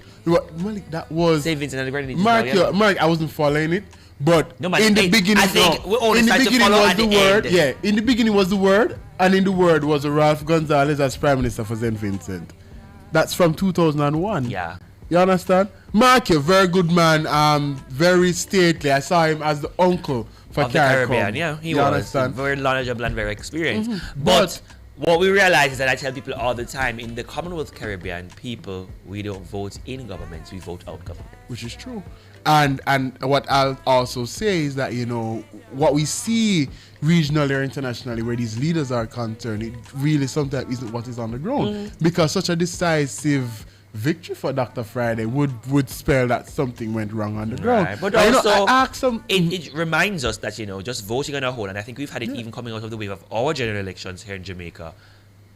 that was St. Vincent and the Grenadines. Mark, I wasn't following it. But in the beginning, I think we only in the beginning was the word. End. Yeah, in the beginning was the word, and in the word was Ralph Gonzalez as Prime Minister for St. Vincent. That's from 2001. Yeah. You understand? Mark, you're a very good man, very stately. I saw him as the uncle for of the Caribbean. Yeah, he was understand? Very knowledgeable and very experienced. But what we realize is that I tell people all the time, in the Commonwealth Caribbean, people, we don't vote in governments, we vote out government. Which is true. And what I'll also say is that, you know, what we see regionally or internationally where these leaders are concerned, it really sometimes isn't what is on the ground. Because such a decisive victory for Dr. Friday would spell that something went wrong on the ground. Right. But also, it reminds us that, you know, just voting on a whole, and I think we've had it even coming out of the wave of our general elections here in Jamaica,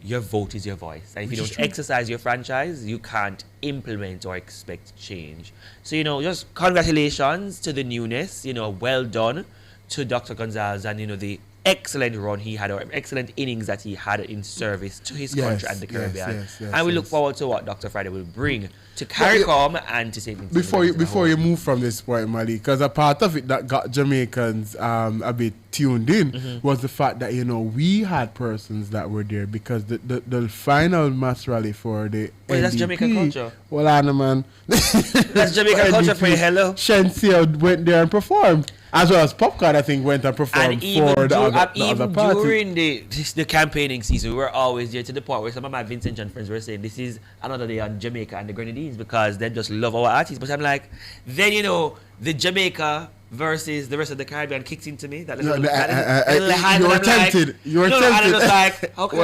your vote is your voice. And if you don't exercise your franchise, you can't implement or expect change. So, you know, just congratulations to the newness, you know, well done to Dr. Gonzalez and, you know, the excellent run he had, or excellent innings that he had in service to his country and the Caribbean. Yes, and we look forward to what Dr. Friday will bring to CARICOM and to say things. Before you move from this point, Mali, because a part of it that got Jamaicans a bit tuned in was the fact that, you know, we had persons that were there because the final mass rally for the NDP, that's Jamaican culture. Well, Anna, man. That's Jamaican culture for you, hello. Shensia went there and performed. As well as Popcorn, I think, went and performed for the other party. During the campaigning season, we were always there to the point where some of my Vincent John friends were saying, this is another day on Jamaica and the Grenadines because they just love our artists. But I'm like, then, you know, the Jamaica versus the rest of the Caribbean kicks into me. That little, you were tempted. You were tempted. And I was like, how can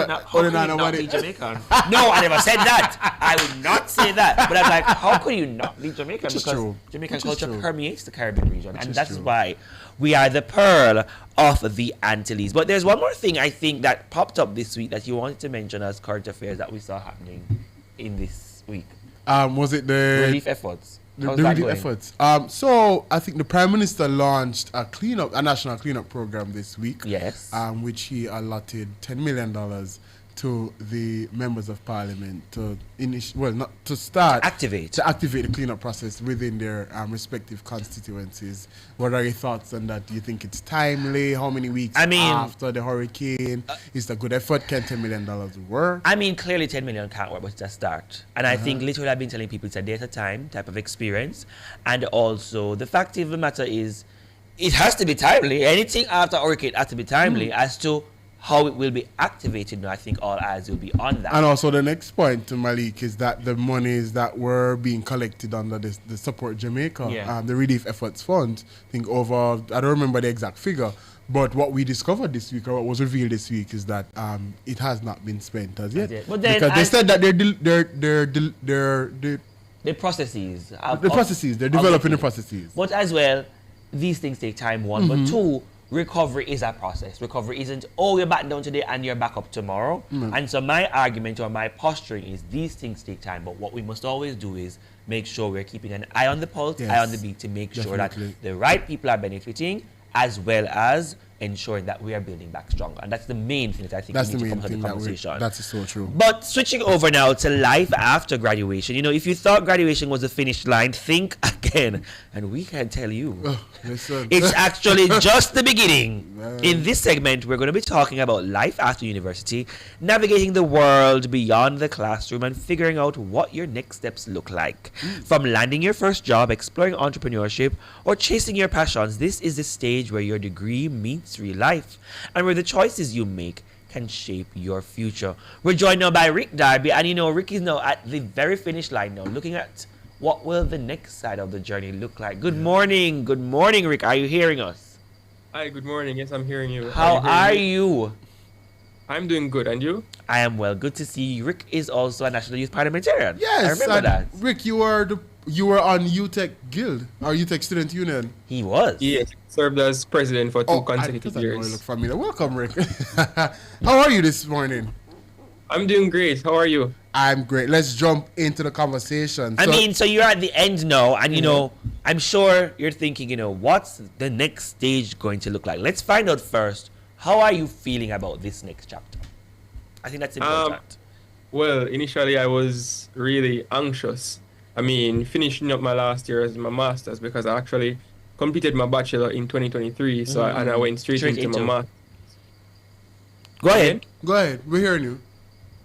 you not be Jamaican? No, I never said that. I would not say that. But I'm like, how could you not be Jamaican? Because Jamaican culture permeates the Caribbean region. And that's why we are the pearl of the Antilles. But there's one more thing I think that popped up this week that you wanted to mention as current affairs that we saw happening in this week. Was it the relief efforts? The relief efforts. So I think the Prime Minister launched a national cleanup program this week. Yes. Which he allotted $10 million to the members of Parliament to activate the cleanup process within their respective constituencies. What are your thoughts on that? Do you think it's timely? How many weeks after the hurricane? Is it a good effort? Can $10 million work? I mean, clearly $10 million can't work, but it's a start. And I think literally I've been telling people it's a day at a time type of experience. And also the fact of the matter is it has to be timely. Anything after hurricane has to be timely as to how it will be activated. Now I think all eyes will be on that. And also the next point, Malik, is that the monies that were being collected under the Support Jamaica, the Relief Efforts Fund, I think over, I don't remember the exact figure, but what we discovered this week, or what was revealed this week, is that it has not been spent as yet. But then because they said that the processes. They're developing the processes. But as well, these things take time, one. But two, recovery is a process. Recovery isn't, you're back down today and you're back up tomorrow. And so my argument or my posturing is these things take time, but what we must always do is make sure we're keeping an eye on the pulse, eye on the beat to make sure that the right people are benefiting as well as ensuring that we are building back stronger. And that's the main thing that I think we need to come to the conversation. That's so true. But switching over now to life after graduation. You know, if you thought graduation was the finish line, think again. And we can tell you, it's actually just the beginning. In this segment, we're going to be talking about life after university, navigating the world beyond the classroom, and figuring out what your next steps look like. From landing your first job, exploring entrepreneurship, or chasing your passions, this is the stage where your degree meets real life and where the choices you make can shape your future. We're joined now by Rick Darby, and you know, Rick is now at the very finish line now, looking at what will the next side of the journey look like. Good morning, Rick. Are you hearing us? Hi, good morning. Yes, I'm hearing you. How are you? I'm doing good, and you? I am well. Good to see you. Rick is also a National Youth Parliamentarian. Yes, I remember that. Rick, you were on UTEC Guild, or UTEC Student Union. He was. Yes, served as president for 2 consecutive years. Look familiar. Welcome, Rick. How are you this morning? I'm doing great. How are you? I'm great. Let's jump into the conversation. So you're at the end now, and you know, I'm sure you're thinking, you know, what's the next stage going to look like? Let's find out first. How are you feeling about this next chapter? I think that's important. Well, initially I was really anxious. I mean, finishing up my last year as my master's, because I actually completed my bachelor in 2023, so and I went straight into my master's. Go ahead. We're hearing you.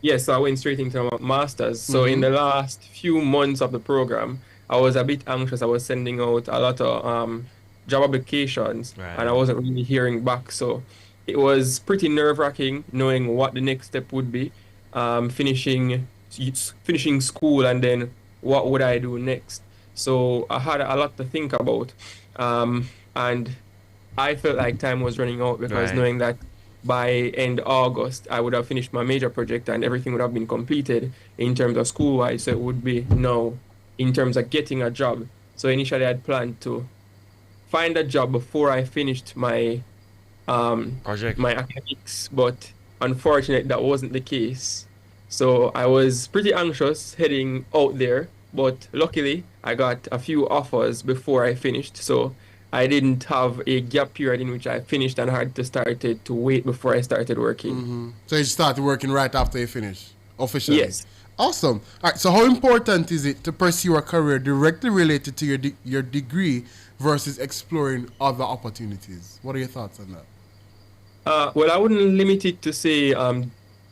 Yes, so I went straight into my master's. So in the last few months of the program, I was a bit anxious. I was sending out a lot of job applications, and I wasn't really hearing back. So it was pretty nerve-wracking knowing what the next step would be, finishing school, and then what would I do next. So I had a lot to think about, and I felt like time was running out, because knowing that by end August I would have finished my major project and everything would have been completed in terms of school-wise, so it would be now in terms of getting a job. So initially I'd planned to find a job before I finished my project, my academics, but unfortunately that wasn't the case. So I was pretty anxious heading out there, but luckily I got a few offers before I finished. So I didn't have a gap period in which I finished and had to started to wait before I started working. So you started working right after you finished, officially? Yes. Awesome. All right, so how important is it to pursue a career directly related to your degree versus exploring other opportunities? What are your thoughts on that? Well, I wouldn't limit it to say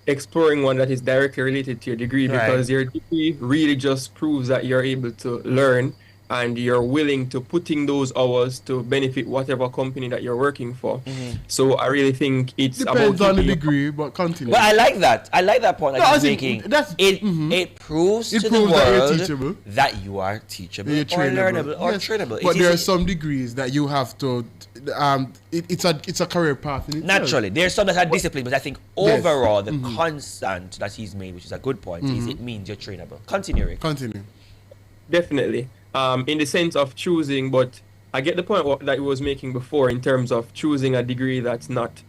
exploring one that is directly related to your degree, because your degree really just proves that you're able to learn and you're willing to put in those hours to benefit whatever company that you're working for. So I really think it's Depends about on the degree, but continue. But I like that. I like that point that you're making. It proves to the world that you are teachable, or learnable, or trainable. But there are some degrees that you have to. It's a career path in itself. Naturally, there's some that are disciplined, but I think overall the constant that he's made, which is a good point, is it means you're trainable. Continue, Rick. Continue. Definitely. In the sense of choosing, but I get the point that he was making before in terms of choosing a degree that's not,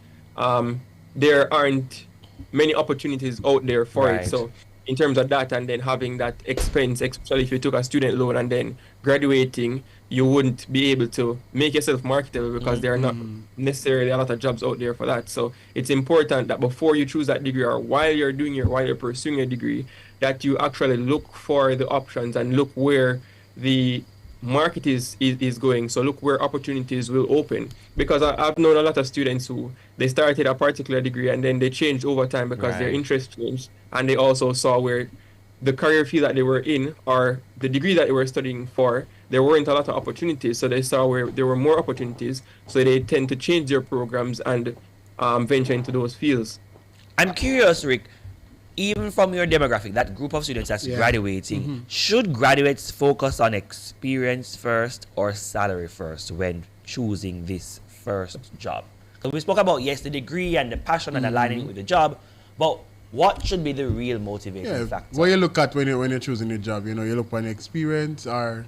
there aren't many opportunities out there for it. So in terms of that, and then having that expense, especially if you took a student loan and then graduating, you wouldn't be able to make yourself marketable because there are not necessarily a lot of jobs out there for that. So it's important that before you choose that degree, or while you're pursuing your degree, that you actually look for the options and look where the market is going. So look where opportunities will open, because I've known a lot of students who they started a particular degree and then they changed over time because their interest changed, and they also saw where the career field that they were in or the degree that they were studying for, there weren't a lot of opportunities. So they saw where there were more opportunities, so they tend to change their programs and venture into those fields. I'm curious, Rick, even from your demographic, that group of students that's graduating, should graduates focus on experience first or salary first when choosing this first job? Because we spoke about, the degree and the passion and aligning it with the job, but what should be the real motivating factor? What you look at when you're choosing a job, you look for an experience, or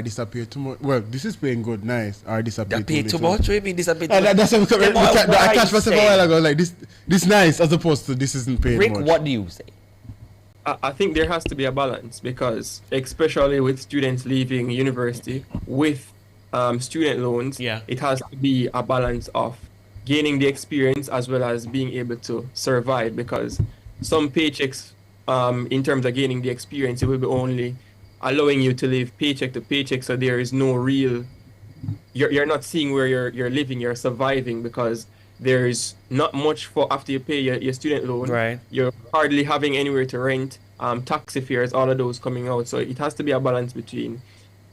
disappear too much. Well, this is paying good, nice, or disappear too much. What do you mean disappear too much? That's what I catch myself a while ago, like this nice as opposed to this isn't paying Rick, much. what do you say? I think there has to be a balance, because especially with students leaving university with student loans, it has to be a balance of gaining the experience as well as being able to survive, because some paychecks, in terms of gaining the experience, it will be only allowing you to live paycheck to paycheck, so there is no real, you're not seeing where you're living, you're surviving, because there's not much for after you pay your student loan. You're hardly having anywhere to rent, taxi fares, all of those coming out. So it has to be a balance between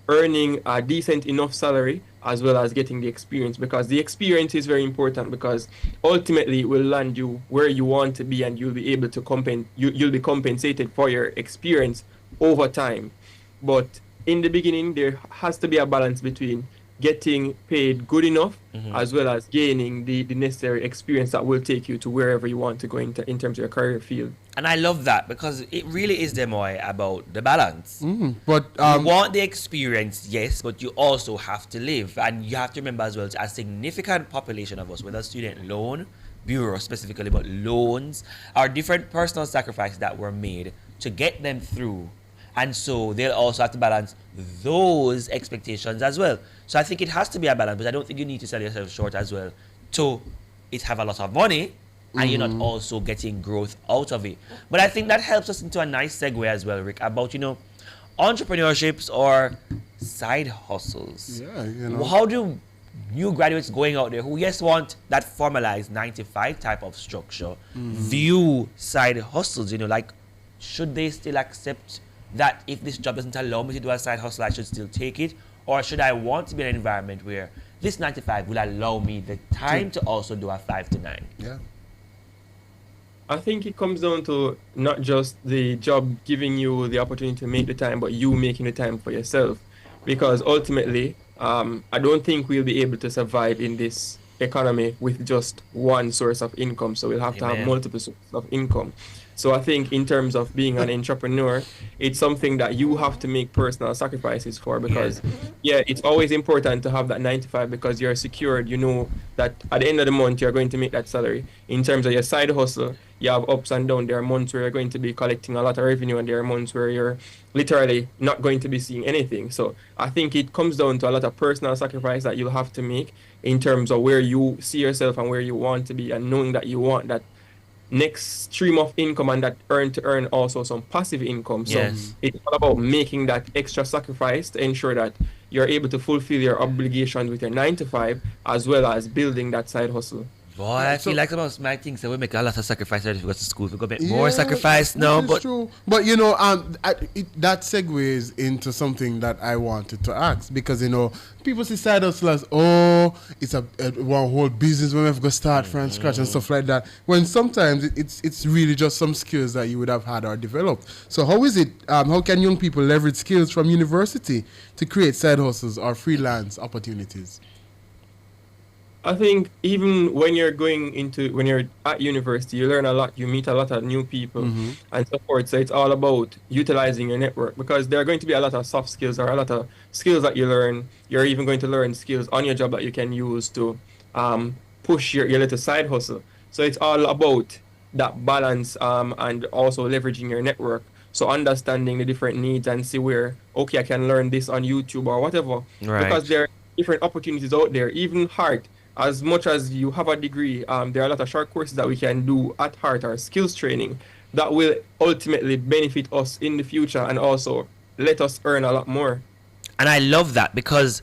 earning a decent enough salary as well as getting the experience, because the experience is very important, because ultimately it will land you where you want to be, and you'll be able to you'll be compensated for your experience over time. But in the beginning, there has to be a balance between getting paid good enough as well as gaining the necessary experience that will take you to wherever you want to go in terms of your career field. And I love that, because it really is about the balance. But you want the experience, yes, but you also have to live. And you have to remember as well, a significant population of us, whether student loan bureau specifically, but loans, are different personal sacrifices that were made to get them through. And so they'll also have to balance those expectations as well. So I think it has to be a balance, but I don't think you need to sell yourself short as well to it have a lot of money and you're not also getting growth out of it. But I think that helps us into a nice segue as well, Rick, about, entrepreneurships or side hustles. How do new graduates going out there who want that formalized 9-to-5 type of structure view side hustles? Should they still accept that if this job doesn't allow me to do a side hustle, I should still take it? Or should I want to be in an environment where this 9-to-5 will allow me the time to also do a 5-to-9? I think it comes down to not just the job giving you the opportunity to make the time, but you making the time for yourself. Because ultimately, I don't think we'll be able to survive in this economy with just one source of income. So we'll have to have multiple sources of income. So I think in terms of being an entrepreneur, it's something that you have to make personal sacrifices for, because it's always important to have that 9-to-5, because you're secured. You know that at the end of the month, you're going to make that salary. In terms of your side hustle, you have ups and downs. There are months where you're going to be collecting a lot of revenue, and there are months where you're literally not going to be seeing anything. So I think it comes down to a lot of personal sacrifice that you'll have to make in terms of where you see yourself and where you want to be, and knowing that you want that next stream of income and that earn to earn also some passive income. So it's all about making that extra sacrifice to ensure that you're able to fulfill your obligations with your 9 to 5 as well as building that side hustle. Boy, I feel like some of my things that we make a lot of sacrifice when we go to school. We go make more sacrifice now, but true. But that segues into something that I wanted to ask, because people see side hustle as it's a one whole business when we have to start from scratch and stuff like that. When sometimes it's really just some skills that you would have had or developed. So how is it? How can young people leverage skills from university to create side hustles or freelance opportunities? I think even when you're at university, you learn a lot, you meet a lot of new people and so forth. So it's all about utilizing your network, because there are going to be a lot of soft skills or a lot of skills that you learn. You're even going to learn skills on your job that you can use to push your little side hustle. So it's all about that balance and also leveraging your network. So understanding the different needs and see where, okay, I can learn this on YouTube or whatever. Right. Because there are different opportunities out there, even Heart. As much as you have a degree, there are a lot of short courses that we can do at Heart or skills training that will ultimately benefit us in the future and also let us earn a lot more. And I love that, because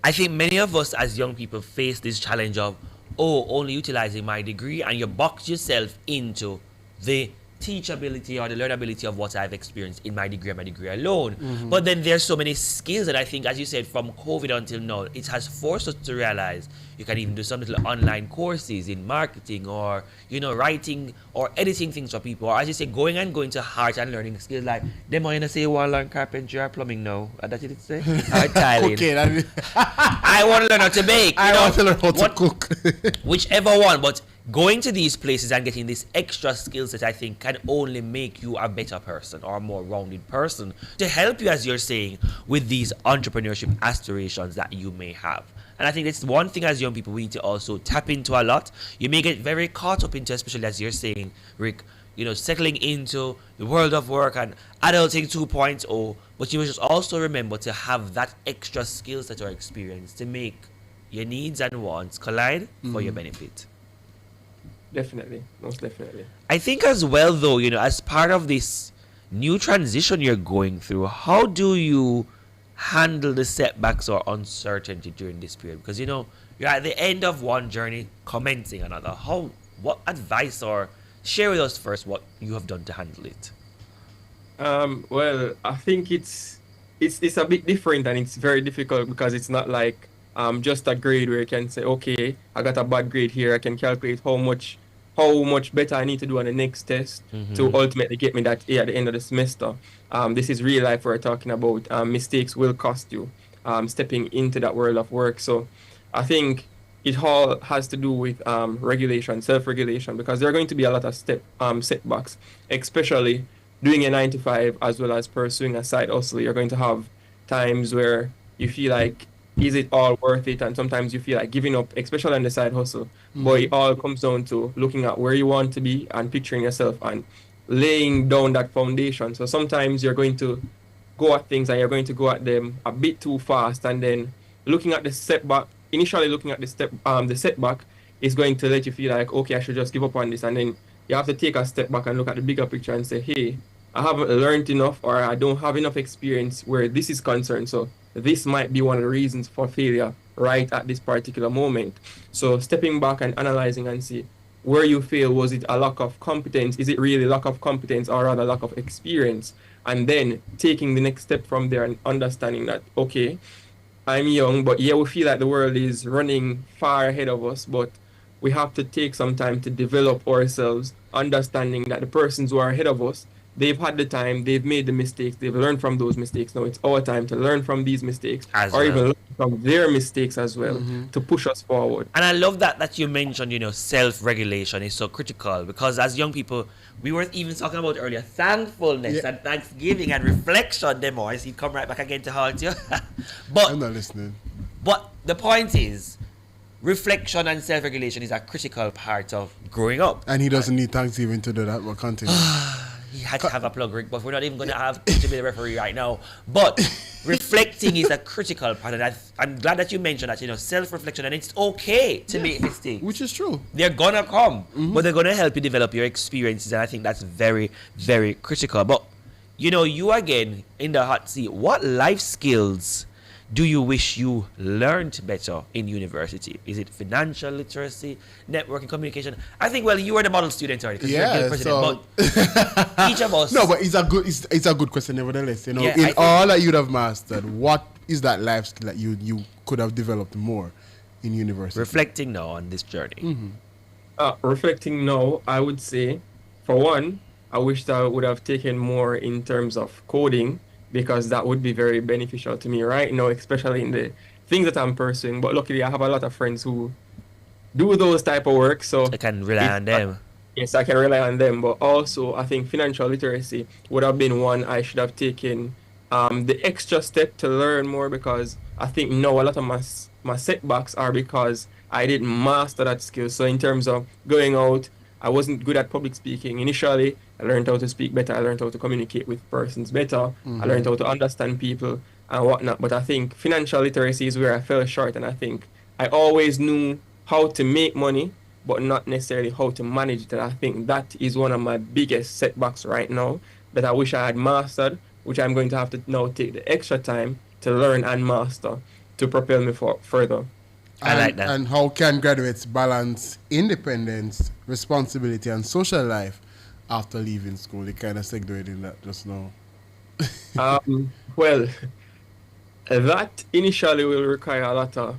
I think many of us as young people face this challenge of, only utilizing my degree, and you box yourself into the teachability or the learnability of what I've experienced in my degree and my degree alone. But then there's so many skills that I think, as you said, from COVID until now, it has forced us to realize you can even do some little online courses in marketing or, writing or editing things for people. Or as you say, going to Heart and learning skills like, them are going to say you want to learn carpentry or plumbing now. That's what it say? Or tiling. Okay, I want to learn how to bake. I want to learn how to cook. Whichever one, but going to these places and getting this extra skill set, I think, can only make you a better person or a more rounded person to help you, as you're saying, with these entrepreneurship aspirations that you may have. And I think that's one thing as young people we need to also tap into a lot. You may get very caught up into, especially as you're saying, Rick, settling into the world of work and adulting 2.0, but you must also remember to have that extra skill set or experience to make your needs and wants collide for your benefit. Definitely, most definitely. I think as well, though, as part of this new transition you're going through, how do you handle the setbacks or uncertainty during this period? Because, you're at the end of one journey, commencing another. What advice, or share with us first what you have done to handle it? Well, I think it's a bit different, and it's very difficult because it's not like just a grade where you can say, okay, I got a bad grade here, I can calculate how much better I need to do on the next test to ultimately get me that A at the end of the semester. This is real life we're talking about. Mistakes will cost you stepping into that world of work. So I think it all has to do with regulation, self-regulation, because there are going to be a lot of setbacks, especially doing a 9 to 5 as well as pursuing a side hustle. You're going to have times where you feel like, is it all worth it? And sometimes you feel like giving up, especially on the side hustle. But it all comes down to looking at where you want to be and picturing yourself and laying down that foundation. So sometimes you're going to go at things and you're going to go at them a bit too fast, and then looking at the setback, initially looking at the setback is going to let you feel like, okay, I should just give up on this. And then you have to take a step back and look at the bigger picture and say, hey, I haven't learned enough, or I don't have enough experience where this is concerned. So this might be one of the reasons for failure right at this particular moment. So stepping back and analyzing and see where you fail. Was it a lack of competence? Is it really lack of competence or rather lack of experience? And then taking the next step from there and understanding that, okay, I'm young, but yeah, we feel like the world is running far ahead of us, but we have to take some time to develop ourselves, understanding that the persons who are ahead of us, they've had the time, they've made the mistakes, they've learned from those mistakes. Now it's our time to learn from these mistakes, even learn from their mistakes as well, to push us forward. And I love that you mentioned, self-regulation is so critical, because as young people, we were even talking about earlier, thankfulness and thanksgiving and reflection. Them all, I see, come right back again to halt you. But I'm not listening. But the point is, reflection and self-regulation is a critical part of growing up. And he doesn't need Thanksgiving to do that, but continue. He had to have a plug, Rick, but we're not even going to have to be the referee right now. But reflecting is a critical part, and I'm glad that you mentioned that, self-reflection, and it's okay to make mistakes. Which is true. They're going to come, but they're going to help you develop your experiences, and I think that's very, very critical. But, you again, in the hot seat, what life skills do you wish you learned better in university? Is it financial literacy, networking, communication? I think, you were the model student already because you're the president, but each of us... No, but it's a good question nevertheless. In all that you'd have mastered, what is that life skill that you could have developed more in university? Reflecting now on this journey. Reflecting now, I would say, for one, I wish that I would have taken more in terms of coding, because that would be very beneficial to me right now, especially in the things that I'm pursuing. But luckily, I have a lot of friends who do those type of work, so I can rely on them. Yes, I can rely on them. But also, I think financial literacy would have been one I should have taken the extra step to learn more, because I think now a lot of my setbacks are because I didn't master that skill. So in terms of going out, I wasn't good at public speaking. Initially, I learned how to speak better. I learned how to communicate with persons better. I learned how to understand people and whatnot. But I think financial literacy is where I fell short. And I think I always knew how to make money, but not necessarily how to manage it. And I think that is one of my biggest setbacks right now that I wish I had mastered, which I'm going to have to now take the extra time to learn and master to propel me further. I like that. And how can graduates balance independence, responsibility, and social life after leaving school? They kind of segued in that just now. Well, that initially will require a lot of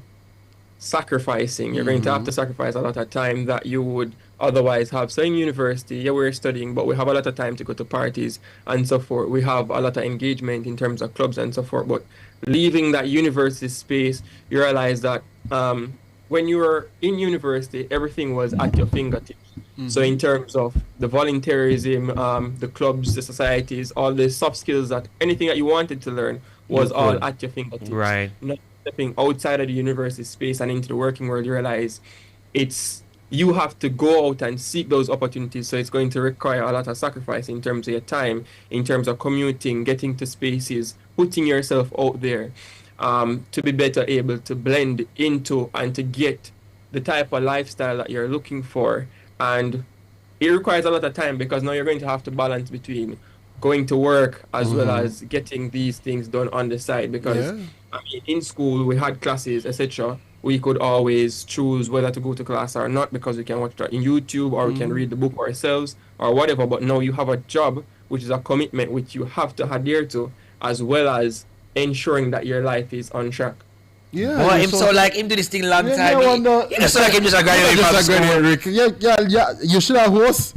sacrificing. You're going to have to sacrifice a lot of time that you would otherwise have. So in university, we're studying, but we have a lot of time to go to parties and so forth. We have a lot of engagement in terms of clubs and so forth. But leaving that university space, you realize that when you were in university, everything was at your fingertips. So in terms of the volunteerism, the clubs, the societies, all the soft skills, that anything that you wanted to learn was all at your fingertips. Right. Not stepping outside of the university space and into the working world, you realize you have to go out and seek those opportunities. So it's going to require a lot of sacrifice in terms of your time, in terms of commuting, getting to spaces, putting yourself out there, to be better able to blend into and to get the type of lifestyle that you're looking for. And it requires a lot of time, because now you're going to have to balance between going to work as well as getting these things done on the side. Because I mean, in school we had classes, etc. We could always choose whether to go to class or not, because we can watch it in YouTube, or we can read the book ourselves or whatever. But now you have a job, which is a commitment which you have to adhere to, as well as ensuring that your life is on track. Yeah, boy, him so like him do this thing long time. You just so like him just a graduate from school. Yeah. You should have host.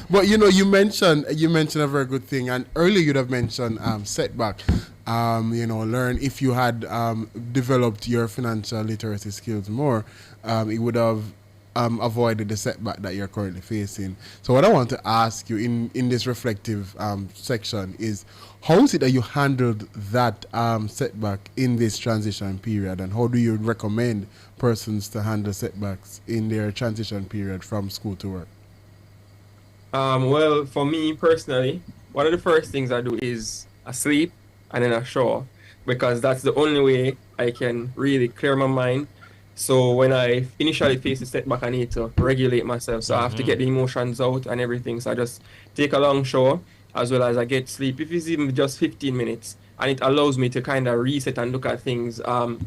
But you mentioned a very good thing, and earlier you'd have mentioned setback. Learn if you had developed your financial literacy skills more, it would have avoided the setback that you're currently facing. So what I want to ask you in this reflective section is, how is it that you handled that setback in this transition period, and how do you recommend persons to handle setbacks in their transition period from school to work? Well, for me personally, one of the first things I do is I sleep and then I shower, because that's the only way I can really clear my mind. So when I initially face a setback, I need to regulate myself. So I have to get the emotions out and everything. So I just take a long shower, as well as I get sleep, if it's even just 15 minutes. And it allows me to kind of reset and look at things from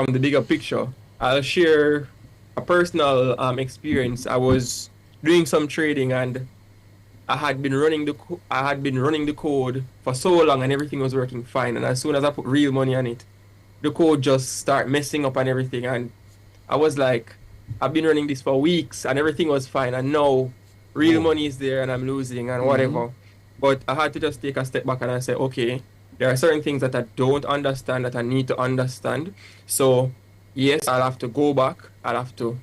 the bigger picture. I'll share a personal experience. I was doing some trading, and I had been running the code for so long, and everything was working fine. And as soon as I put real money on it, the code just start messing up and everything. And I was like, I've been running this for weeks and everything was fine, and now real money is there and I'm losing and whatever. But I had to just take a step back and I said, okay, there are certain things that I don't understand that I need to understand. So yes, I'll have to go back. I'll have to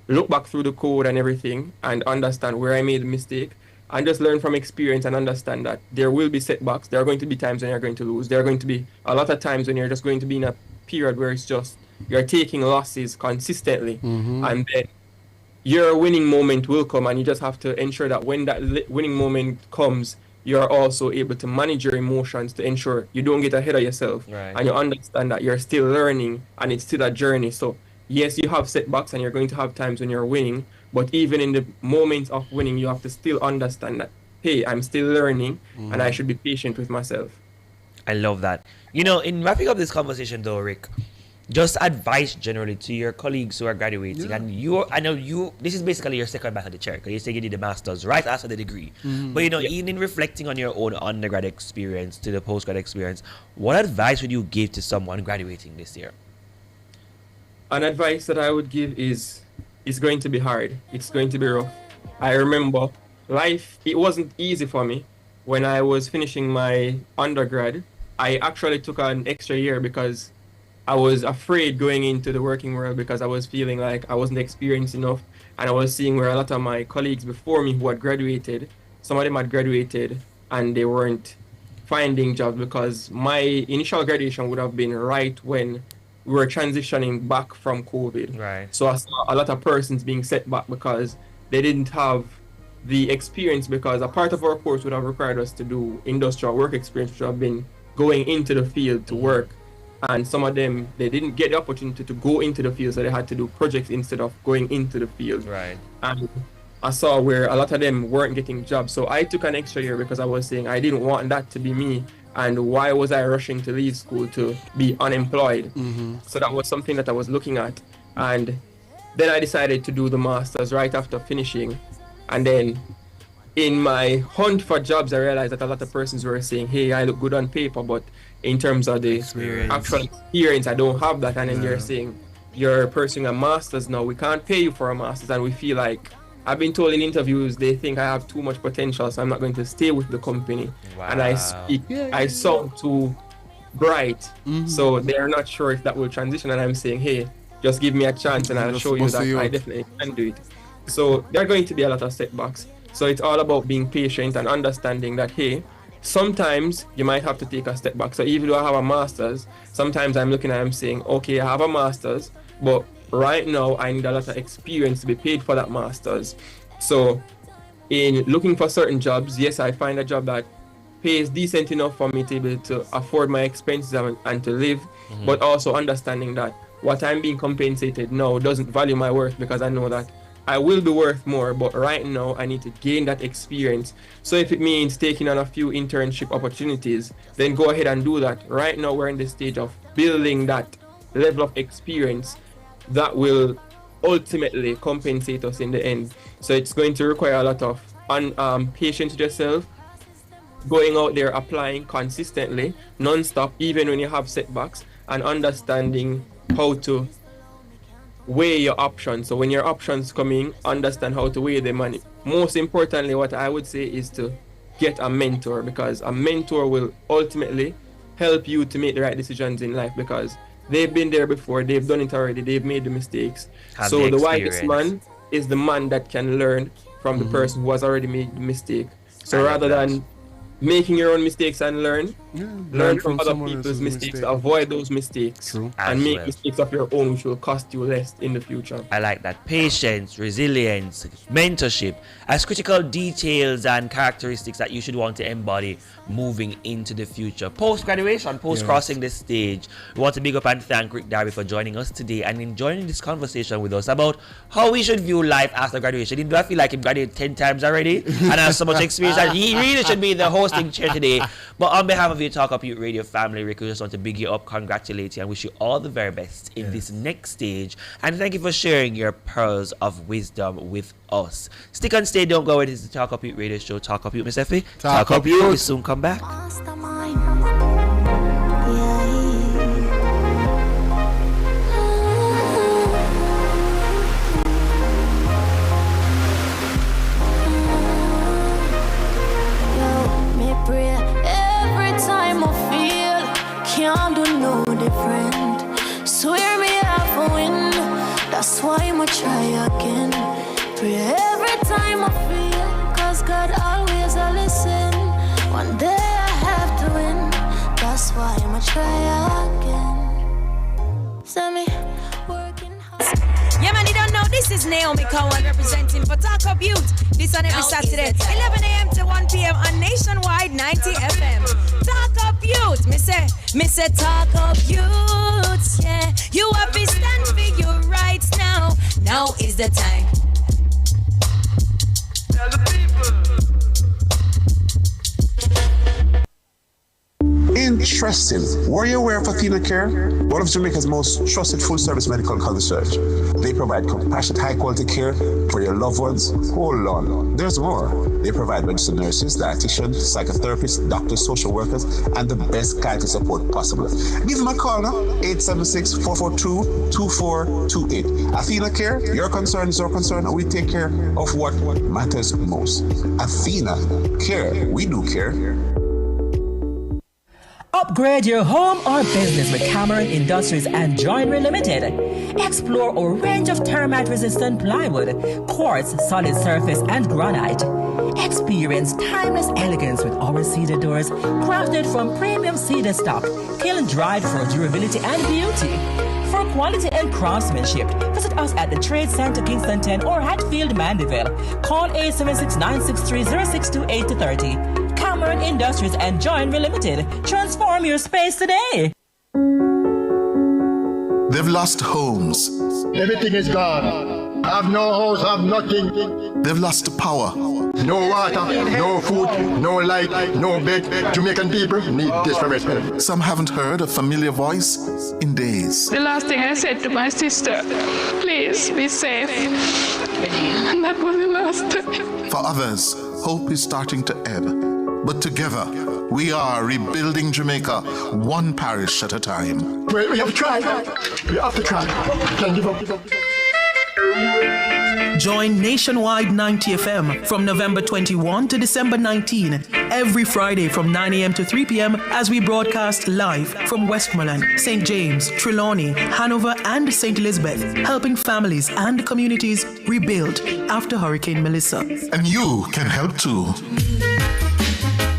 look back through the code and everything and understand where I made a mistake, and just learn from experience and understand that there will be setbacks. There are going to be times when you're going to lose. There are going to be a lot of times when you're just going to be in a period where it's just you're taking losses consistently, Mm-hmm. and then your winning moment will come, and you just have to ensure that when that winning moment comes, you're also able to manage your emotions to ensure you don't get ahead of yourself, Right. and you understand that you're still learning and it's still a journey. So yes, you have setbacks and you're going to have times when you're winning, but even in the moments of winning, you have to still understand that, hey, I'm still learning, and I should be patient with myself. I love that. You know, in wrapping up this conversation though, Rick, just advice generally to your colleagues who are graduating, and I know this is basically your second back of the chair, because you say you did the master's right after the degree. But you know, even in reflecting on your own undergrad experience to the postgrad experience, what advice would you give to someone graduating this year? An advice that I would give is, it's going to be hard. It's going to be rough. I remember life, it wasn't easy for me when I was finishing my undergrad. I actually took an extra year because I was afraid going into the working world, because I was feeling like I wasn't experienced enough, and I was seeing where a lot of my colleagues before me who had graduated, some of them had graduated and they weren't finding jobs, because my initial graduation would have been right when we were transitioning back from COVID. Right. So I saw a lot of persons being set back because they didn't have the experience, because a part of our course would have required us to do industrial work experience, which would have been going into the field to work. And some of them, they didn't get the opportunity to go into the field, so they had to do projects instead of going into the field. Right. And I saw where a lot of them weren't getting jobs. So I took an extra year because I was saying I didn't want that to be me. And why was I rushing to leave school to be unemployed? So that was something that I was looking at. And then I decided to do the master's right after finishing. And then in my hunt for jobs, I realized that a lot of persons were saying, hey, I look good on paper, but in terms of the actual experience, I don't have that. And then you're saying, you're pursuing a master's now, we can't pay you for a master's. And we feel like, I've been told in interviews, they think I have too much potential, so I'm not going to stay with the company. And I sound too bright, so they're not sure if that will transition. And I'm saying, hey, just give me a chance and I'll show you that I definitely can do it. So there are going to be a lot of setbacks. So it's all about being patient and understanding that, hey, sometimes you might have to take a step back. So even though I have a master's, sometimes I'm looking at, I'm saying, okay, I have a master's, but right now I need a lot of experience to be paid for that master's. So in looking for certain jobs, yes, I find a job that pays decent enough for me to be able to afford my expenses and to live, but also understanding that what I'm being compensated now doesn't value my worth, because I know that I will be worth more, but right now I need to gain that experience. So if it means taking on a few internship opportunities, then go ahead and do that. Right now we're in the stage of building that level of experience that will ultimately compensate us in the end. So it's going to require a lot of patience with yourself, going out there, applying consistently, non-stop, even when you have setbacks, and understanding how to weigh your options. So when your options come in, understand how to weigh them. And most importantly, what I would say is to get a mentor, because a mentor will ultimately help you to make the right decisions in life, because they've been there before, they've done it already, they've made the mistakes. So the wisest man is the man that can learn from the person who has already made the mistake. So rather than making your own mistakes and learn from other people's mistakes, avoid those mistakes, and make mistakes of your own, which will cost you less in the future. I like that. Patience, resilience, mentorship as critical details and characteristics that you should want to embody moving into the future. Post-graduation, post-crossing this stage, we want to big up and thank Rick Darby for joining us today and enjoying this conversation with us about how we should view life after graduation. Do I feel like he graduated 10 times already and has so much experience that he really should be the hosting chair today? But on behalf of your Talk Up Youth Radio family, Rick, we just want to big you up, congratulate you, and wish you all the very best in this next stage. And thank you for sharing your pearls of wisdom with us. Stick and stay, don't go away. This is the Talk Up Youth Radio Show. Talk Up Youth, Miss Effie. Talk Up Youth. We soon come back. Can't do no different. Swear me half a win. That's why I'ma try again. Pray every time I feel, cause God always a listen. One day I have to win. That's why I'ma try again. tell me, working hard. Yeah, man, you don't know, this is Naomi Cowan representing for Talk Up Youth. This on every Saturday, 11 a.m. to 1 p.m. on Nationwide 90 FM. Talk Up Youth, me say Talk Up Youth, yeah. You have to stand for your rights now. Now is the time. Tell the people. Interesting. Were you aware of Athena Care? One of Jamaica's most trusted full-service medical concierge. They provide compassionate, high-quality care for your loved ones. Hold on. There's more. They provide registered nurses, dietitians, psychotherapists, doctors, social workers, and the best guidance support possible. Give them a call now. 876-442-2428. Athena Care, your concern is our concern, and we take care of what matters most. Athena Care. We do care. Upgrade your home or business with Cameron Industries and Joinery Limited. Explore a range of termite-resistant plywood, quartz, solid surface, and granite. Experience timeless elegance with our cedar doors, crafted from premium cedar stock, kiln-dried for durability and beauty. For quality and craftsmanship, visit us at the Trade Center Kingston 10 or Hatfield Mandeville. Call 876-963-0628-30. Cameron Industries and Joinery Limited. Transform your space today. They've lost homes. Everything is gone. I've no house, I've nothing. They've lost power. No water, no food, no light, no bed. Jamaican people need this for respect. Some haven't heard a familiar voice in days. The last thing I said to my sister, please be safe. And that was the last time. For others, hope is starting to ebb. But together, we are rebuilding Jamaica, one parish at a time. We have to try. We have to try. Can't give up. Join Nationwide 90 FM from November 21 to December 19, every Friday from 9 a.m. to 3 p.m. as we broadcast live from Westmoreland, St. James, Trelawney, Hanover, and St. Elizabeth, helping families and communities rebuild after Hurricane Melissa. And you can help too.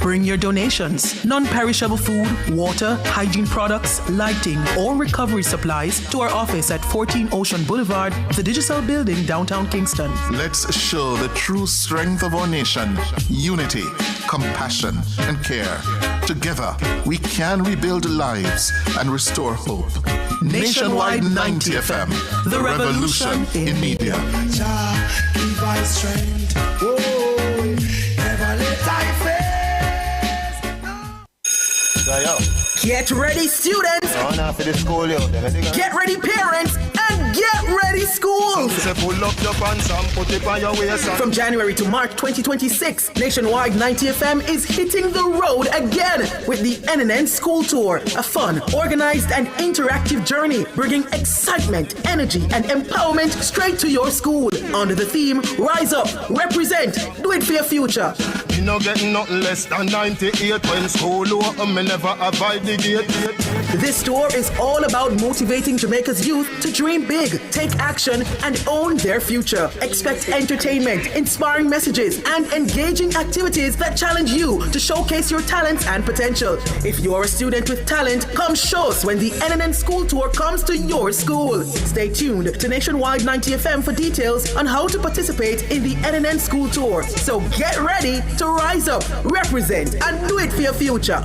Bring your donations, non-perishable food, water, hygiene products, lighting, or recovery supplies to our office at 14 Ocean Boulevard, the Digital Building, downtown Kingston. Let's show the true strength of our nation. Unity, compassion, and care. Together, we can rebuild lives and restore hope. Nationwide 90 FM, the revolution in media. Give us strength. Oh, never let I fail. Get ready, students! Get ready, parents! And get ready, schools! From January to March 2026, Nationwide 90 FM is hitting the road again with the NNN School Tour, a fun, organized, and interactive journey bringing excitement, energy, and empowerment straight to your school. Under the theme, Rise Up, Represent, Do It For Your Future. You know getting nothing less than 98 when school over, me never avoid the gate. This tour is all about motivating Jamaica's youth to dream big, take action, and own their future. Expect entertainment, inspiring messages, and engaging activities that challenge you to showcase your talents and potential. If you're a student with talent, come show us when the NNN School Tour comes to your school. Stay tuned to Nationwide 90 FM for details on how to participate in the NNN School Tour. So get ready to rise up, represent, and do it for your future.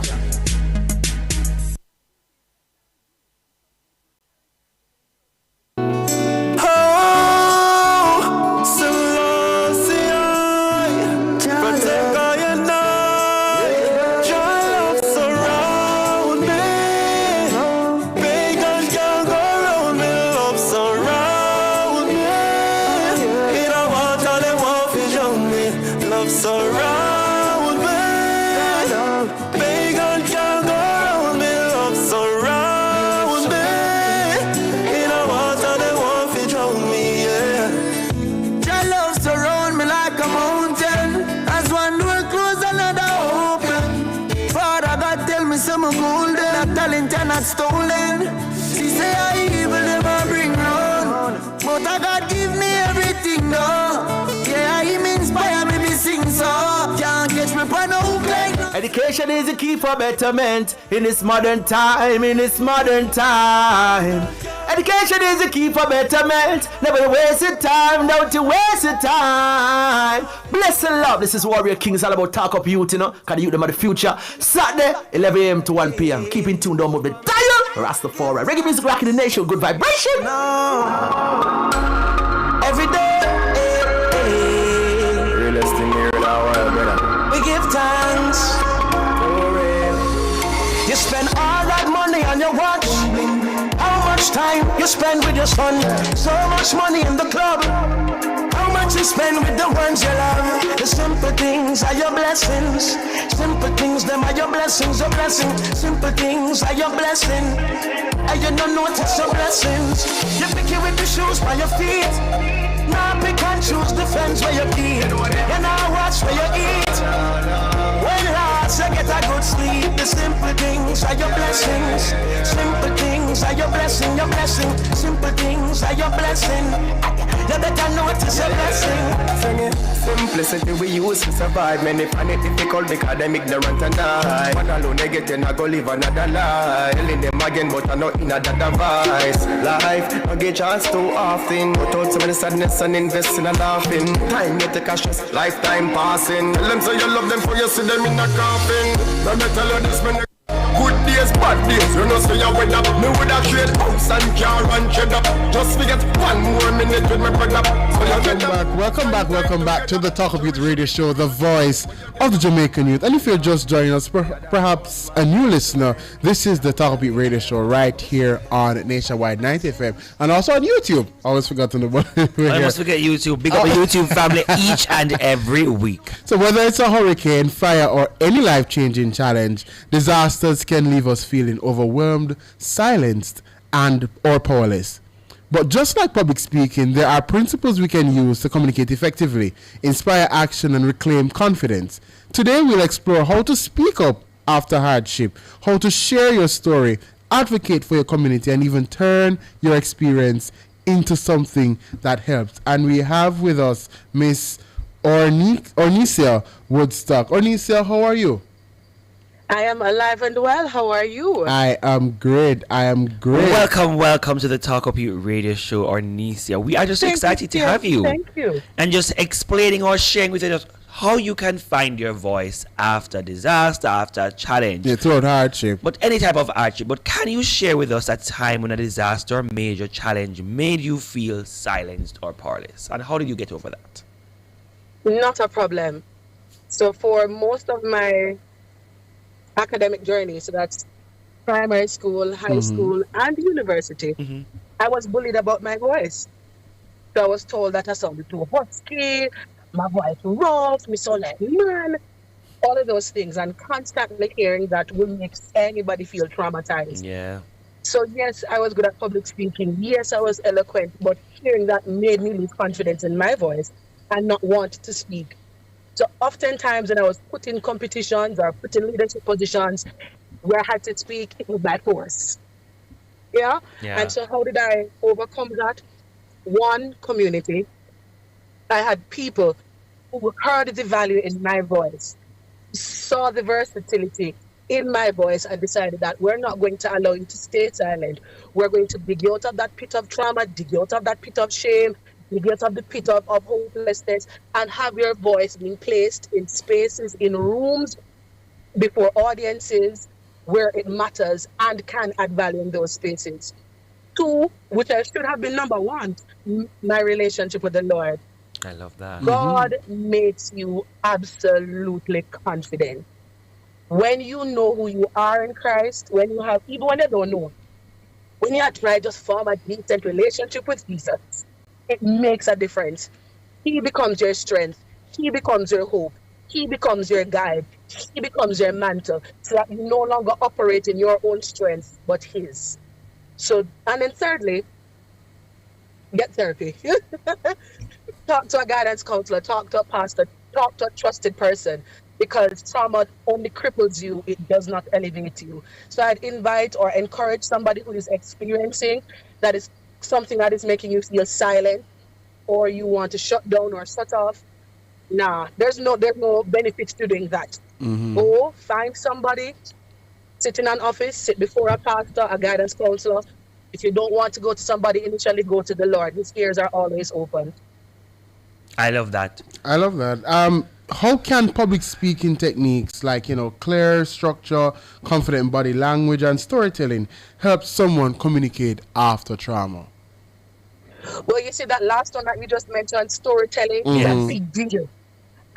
Stolen. She say I evil never bring round, but I God give me everything, no. Yeah, Him inspire me to sing so. Education is the key for betterment in this modern time, in this modern time. Education is the key for betterment. Never waste your time, don't you waste your time. Bless and love. This is Warrior King. It's all about talk up youth, you know. Cause the youth them are the future. Saturday, 11 a.m. to 1 p.m. Keep in tune, don't move the dial. Rastafari. Reggae music rocking the nation. Good vibration. No. Every day. Realest thing here in our world, brother. We give thanks. You spend all that money on your watch. How much time you spend with your son? So much money in the club. How much you spend with the ones you love? The simple things are your blessings. Simple things, them are your blessings, your blessing. Simple things are your blessing. And you don't notice your blessings. You pick it with the shoes by your feet. Now pick and choose the friends where you keep. You now watch where you eat. When last you get a good sleep. The simple things are your blessings. Simple things are your blessing, your blessing. Simple things are your blessing. You better notice your blessing. Simplicity we use to survive. Many find it difficult because them ignorant and die. One alone they get I go live another life. Telling them again but I not in another device. Life don't get chance too often. Put out some of the sadness and invest in a laughing. Time you take a stress, lifetime passing. Tell them so you love them for you see them in a coffin. Let me tell you this man. Good days, bad days, you know say you weather. Me woulda trade house and car and cheddar. Just forget 1 more minute with my brother. Welcome back to the Talk of Youth radio show, the voice of the Jamaican youth. And if you're just joining us, perhaps a new listener, this is the Talk of Youth radio show right here on Nationwide 90 FM and also on YouTube. I always forgot to know. I must forget YouTube. Big up the YouTube family each and every week. So whether it's a hurricane, fire, or any life-changing challenge, disasters can leave us feeling overwhelmed, silenced, and or powerless. But just like public speaking, there are principles we can use to communicate effectively, inspire action, and reclaim confidence. Today, we'll explore how to speak up after hardship, how to share your story, advocate for your community, and even turn your experience into something that helps. And we have with us Miss Ornesia Woodstock. Ornesia, how are you? I am alive and well. How are you? I am great. Welcome to the Talk Up Youth radio show, Ornesia. We are just excited to have you. Thank you. And just explaining or sharing with us how you can find your voice after disaster, after challenge. Yeah, throughout hardship. But any type of hardship. But can you share with us a time when a disaster or major challenge made you feel silenced or powerless? And how did you get over that? Not a problem. So for most of my academic journey, so that's primary school, high school, and university, I was bullied about my voice. So I was told that I sounded too husky, my voice rough, me sound like man, all of those things, and constantly hearing that will make anybody feel traumatized. Yeah. So yes, I was good at public speaking. Yes, I was eloquent, but hearing that made me lose confidence in my voice and not want to speak. So oftentimes when I was put in competitions or put in leadership positions where I had to speak, it was by force. Yeah? And so how did I overcome that? One, community. I had people who heard the value in my voice, saw the versatility in my voice, and decided that we're not going to allow you to stay silent. We're going to dig you out of that pit of trauma, dig you out of that pit of shame, you get up the pit of hopelessness, and have your voice being placed in spaces, in rooms, before audiences, where it matters and can add value in those spaces. Two, which I should have been number one, my relationship with the Lord. I love that. God makes you absolutely confident. When you know who you are in Christ, when you have, even when you don't know, when you are trying to form a decent relationship with Jesus, it makes a difference. He becomes your strength. He becomes your hope. He becomes your guide. He becomes your mantle. So that you no longer operate in your own strength, but his. So, and then thirdly, get therapy. Talk to a guidance counselor, talk to a pastor, talk to a trusted person, because trauma only cripples you, it does not elevate you. So I'd invite or encourage somebody who is experiencing that is something that is making you feel silent, or you want to shut down or shut off. Nah, there's no benefit to doing that. Go find somebody, sit in an office, sit before a pastor, a guidance counselor. If you don't want to go to somebody initially, go to the Lord. His ears are always open. I love that. I love that. How can public speaking techniques like, clear structure, confident body language, and storytelling help someone communicate after trauma? Well, you see that last one that you just mentioned, storytelling, is a big deal.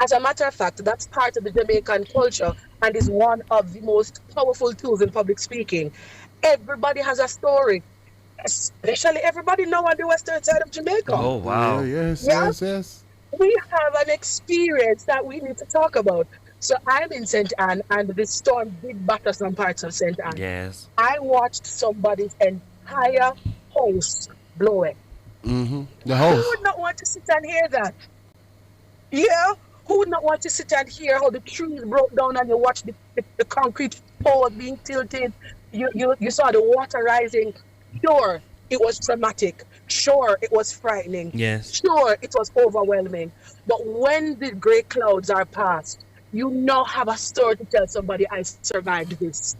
As a matter of fact, that's part of the Jamaican culture and is one of the most powerful tools in public speaking. Everybody has a story, especially everybody now on the western side of Jamaica. Oh, wow. Yes. We have an experience that we need to talk about. So I'm in St. Anne, and the storm did batter some parts of St. Anne. Yes. I watched somebody's entire house blow away. The house. Who would not want to sit and hear that? Yeah. Who would not want to sit and hear how the trees broke down and you watch the concrete poles being tilted? You saw the water rising. Sure, it was traumatic. Sure, it was frightening. Yes. Sure, it was overwhelming. But when the grey clouds are past, you now have a story to tell somebody, I survived this.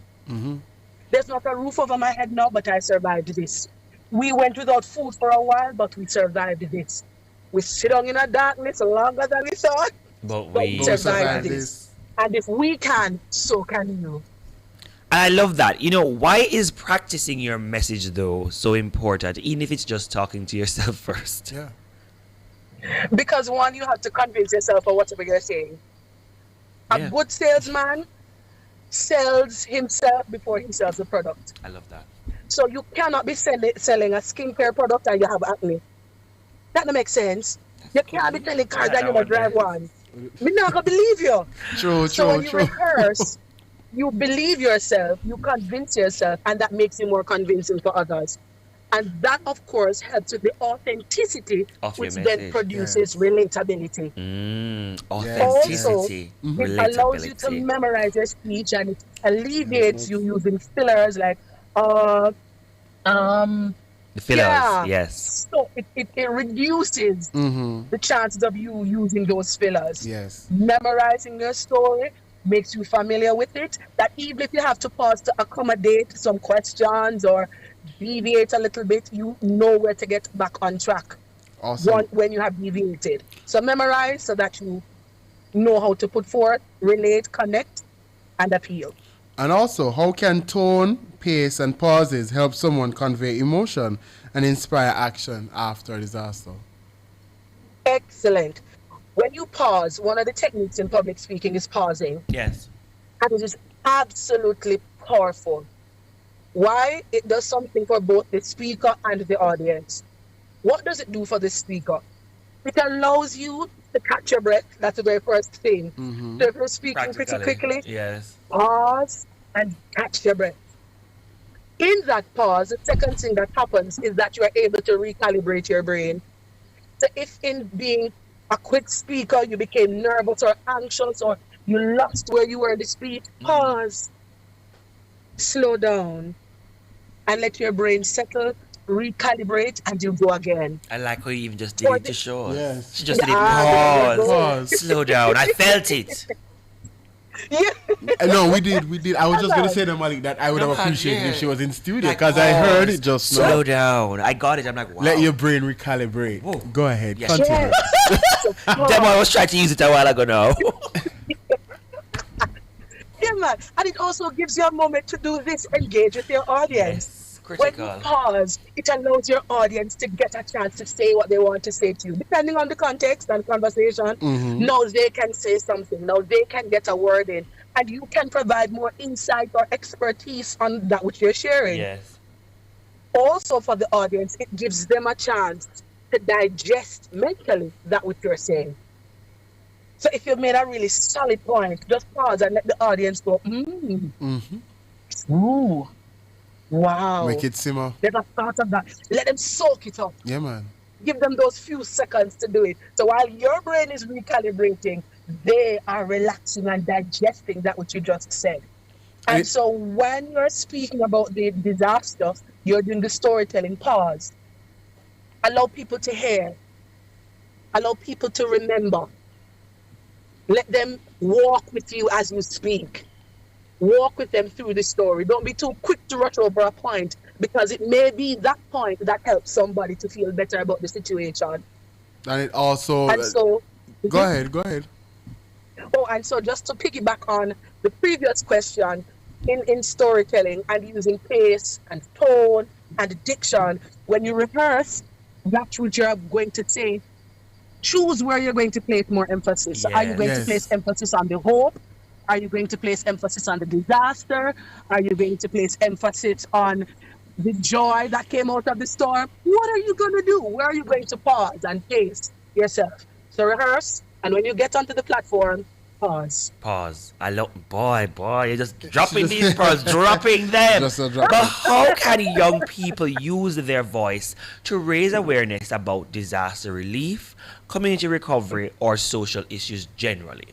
There's not a roof over my head now, but I survived this. We went without food for a while, but we survived this. We sit down in a darkness longer than we thought. But we survived this. And if we can, so can you. And I love that. Why is practicing your message, though, so important, even if it's just talking to yourself first? Yeah. Because one, you have to convince yourself of whatever you're saying. A good salesman sells himself before he sells the product. I love that. So you cannot be selling a skincare product and you have acne. That don't make sense. You can't be selling cars and you don't drive one. Me not gonna believe you. So when you rehearse, you believe yourself, you convince yourself, and that makes you more convincing for others. And that, of course, helps with the authenticity, which then produces relatability. Authenticity, also, it allows you to memorize your speech, and it alleviates you using fillers like the fillers, yes. So it reduces the chances of you using those fillers. Yes. Memorizing your story makes you familiar with it, that even if you have to pause to accommodate some questions or deviate a little bit, you know where to get back on track. Awesome. When you have deviated. So memorize so that you know how to put forth, relate, connect, and appeal. And also, how can tone, pace, and pauses help someone convey emotion and inspire action after a disaster? Excellent. When you pause, one of the techniques in public speaking is pausing. Yes. And it is absolutely powerful. Why? It does something for both the speaker and the audience. What does it do for the speaker? It allows you to catch your breath. That's the very first thing. So if you're speaking pretty quickly, pause and catch your breath. In that pause, the second thing that happens is that you are able to recalibrate your brain. So if in being a quick speaker, you became nervous or anxious or you lost where you were in the speech, pause, slow down, and let your brain settle, recalibrate, and you go again. I like how you even just did it to show us. Yes. She just did it. Pause. Slow down. I felt it. No, we did. I was just going to say to Malik that I would have appreciated if she was in studio because I heard it just now. Slow down. I got it. I'm like, wow. Let your brain recalibrate. Whoa. Go ahead. Yes. Continue. Demo, I was trying to use it a while ago now. Yeah, man. And it also gives you a moment to do this, engage with your audience. When you pause, it allows your audience to get a chance to say what they want to say to you. Depending on the context and conversation, now they can say something. Now they can get a word in. And you can provide more insight or expertise on that which you're sharing. Yes. Also for the audience, it gives them a chance to digest mentally that which you're saying. So if you made a really solid point, just pause and let the audience go, ooh. Wow. Make it simmer. Never thought of that. Let them soak it up. Yeah, man. Give them those few seconds to do it. So while your brain is recalibrating, they are relaxing and digesting that which you just said. And so when you're speaking about the disaster, you're doing the storytelling, pause. Allow people to hear. Allow people to remember. Let them walk with you as you speak. Walk with them through the story. Don't be too quick to rush over a point, because it may be that point that helps somebody to feel better about the situation. And it also... And so... Go ahead. Oh, and so just to piggyback on the previous question, in storytelling and using pace and tone and diction, when you rehearse, that's what you're going to say. Choose where you're going to place more emphasis. Are you going to place emphasis on the hope? Are you going to place emphasis on the disaster? Are you going to place emphasis on the joy that came out of the storm? What are you going to do? Where are you going to pause and pace yourself? So rehearse, and when you get onto the platform, pause. I love, boy, you're just dropping these pearls, dropping them. But how can young people use their voice to raise awareness about disaster relief, community recovery, or social issues generally?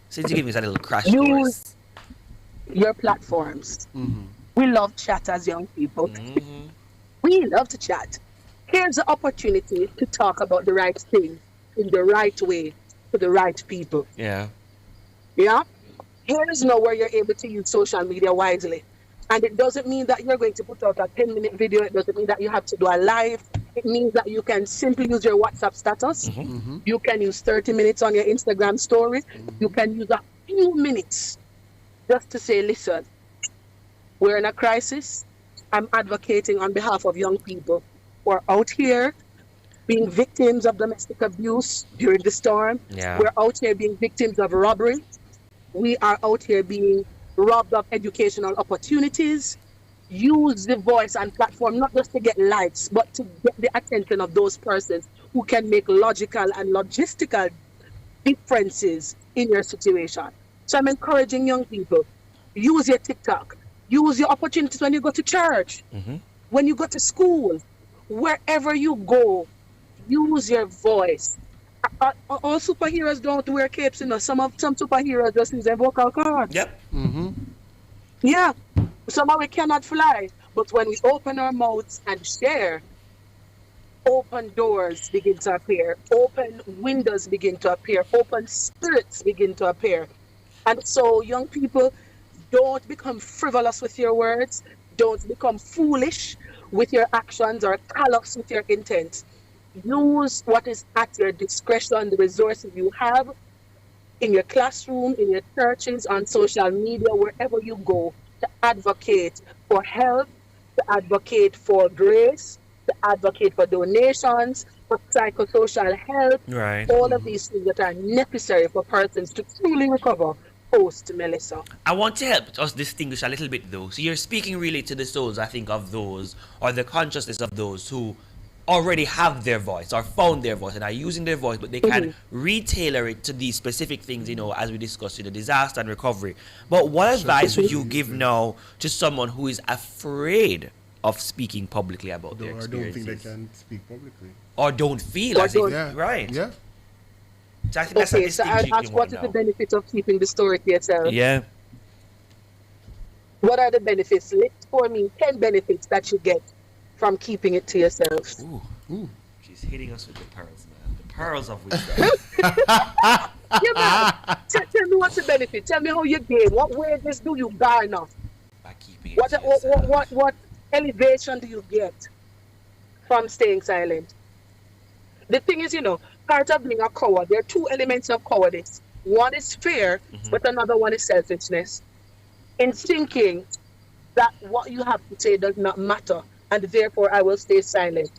Since you give me a little crash course. Use your platforms. We love chat as young people. We love to chat. Here's the opportunity to talk about the right thing in the right way to the right people. Yeah. Here's now where you're able to use social media wisely. And it doesn't mean that you're going to put out a 10-minute video. It doesn't mean that you have to do a live. It means that you can simply use your WhatsApp status. You can use 30 minutes on your Instagram story. You can use a few minutes just to say, listen, we're in a crisis. I'm advocating on behalf of young people who are out here being victims of domestic abuse during the storm. We're out here being victims of robbery. We are out here being robbed of educational opportunities. Use the voice and platform not just to get likes, but to get the attention of those persons who can make logical and logistical differences in your situation. So I'm encouraging young people, use your TikTok, use your opportunities when you go to church, when you go to school, wherever you go, use your voice. All superheroes don't wear capes, you know. Some superheroes just use their vocal cords. Yeah. Some of we cannot fly, but when we open our mouths and share, open doors begin to appear, open windows begin to appear, open spirits begin to appear. And so, young people, don't become frivolous with your words. Don't become foolish with your actions or callous with your intent. Use what is at your discretion, the resources you have in your classroom, in your churches, on social media, wherever you go, to advocate for help, to advocate for grace, to advocate for donations, for psychosocial help, all of these things that are necessary for persons to truly recover post Melissa. I want to help us distinguish a little bit though. So you're speaking really to the souls, I think, of those, or the consciousness of those who already have their voice or found their voice and are using their voice, but they can retailer it to these specific things, you know, as we discussed, the disaster and recovery. But what advice would you give now to someone who is afraid of speaking publicly about their experiences? Or don't think they can speak publicly. Or don't feel as if, right. Yeah. So I think that's a distinction. So what is the benefit of keeping the story to yourself? Yeah. What are the benefits? List for me 10 benefits that you get from keeping it to yourself. Ooh. She's hitting us with the pearls, man. The pearls of wisdom. Yeah, man. Tell me what's the benefit. Tell me how you gain. What wages do you garner? By keeping it what elevation do you get from staying silent? The thing is, you know, part of being a coward, there are two elements of cowardice. One is fear, but another one is selfishness. In thinking that what you have to say does not matter, and therefore I will stay silent.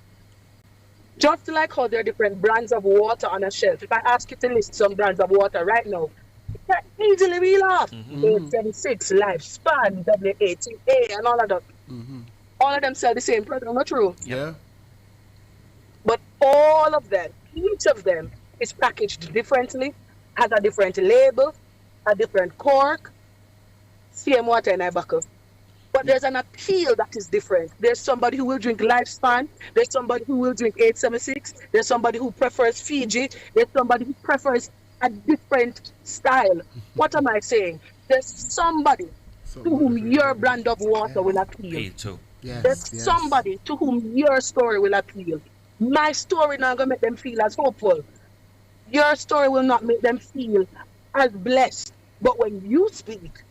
Just like how there are different brands of water on a shelf. If I ask you to list some brands of water right now, you can easily reel off. 876, Lifespan, WATA, and all of that. All of them sell the same product, not true? Yeah. But all of them, each of them is packaged differently, has a different label, a different cork, same water in a bottle. But there's an appeal that is different. There's somebody who will drink Lifespan. There's somebody who will drink 876. There's somebody who prefers Fiji. There's somebody who prefers a different style. What am I saying? There's somebody to whom your brand of water will appeal. There's somebody to whom your story will appeal. My story now gonna make them feel as hopeful your story will not make them feel as blessed. But when you speak,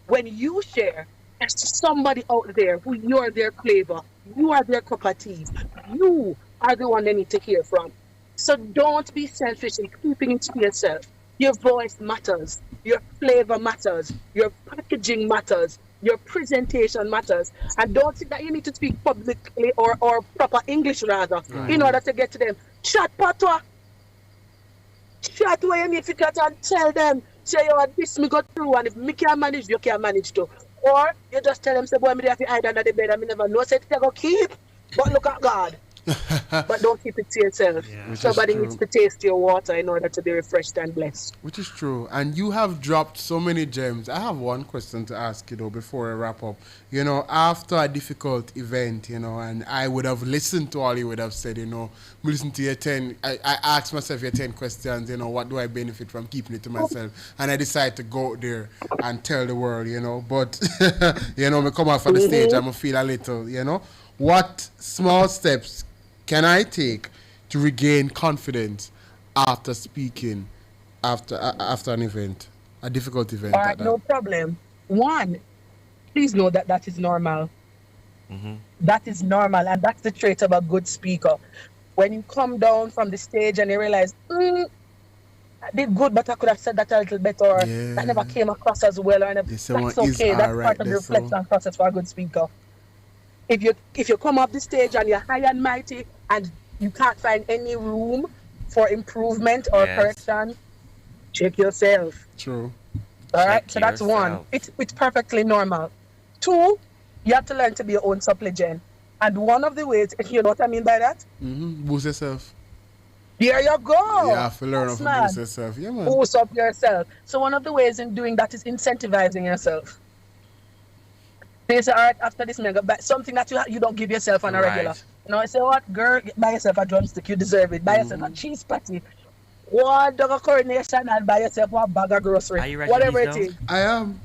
when you share, there's somebody out there who you're their flavor, you are their cup of tea, you are the one they need to hear from. So don't be selfish in keeping it to yourself. Your voice matters, your flavor matters, your packaging matters, your presentation matters. And don't think that you need to speak publicly or proper English rather in order to get to them. Chat patois. Chat where you need to get and tell them, say, yo, this me got through, and if me can manage, you can manage too. Or you just tell them, say, boy, me have to hide under the bed, and me never know, say, they go keep, but look at God. But don't keep it to yourself. Yeah. Somebody needs to taste your water in order to be refreshed and blessed. Which is true. And you have dropped so many gems. I have one question to ask you, though, before I wrap up. You know, after a difficult event, you know, and I would have listened to all you would have said, you know, listen to your 10, I asked myself your 10 questions, you know, what do I benefit from keeping it to myself? And I decided to go out there and tell the world, you know. But, you know, me come off of the stage, I'm going to feel a little, you know. What small steps can I take to regain confidence after speaking, after an event, a difficult event? All right, no problem. One, please know that that is normal. That is normal, and that's the trait of a good speaker. When you come down from the stage and you realize, I did good, but I could have said that a little better, or that never came across as well, or that's okay. That's part of the reflection process for a good speaker. If you come off the stage and you're high and mighty and you can't find any room for improvement or correction, check yourself. True. All right, so that's one. It's perfectly normal. Two, you have to learn to be your own supplicant. And one of the ways, you know what I mean by that? Boost yourself. There you go. You have to learn how to boost yourself. Yeah, man. Boost up yourself. So one of the ways in doing that is incentivizing yourself. They say, all right, after this, man, buy something that you don't give yourself on a regular. You know, I say, what, girl, buy yourself a drumstick, you deserve it. Buy yourself a cheese patty. One dog of coronation and buy yourself one bag of grocery. Are you writing whatever these it is. I am.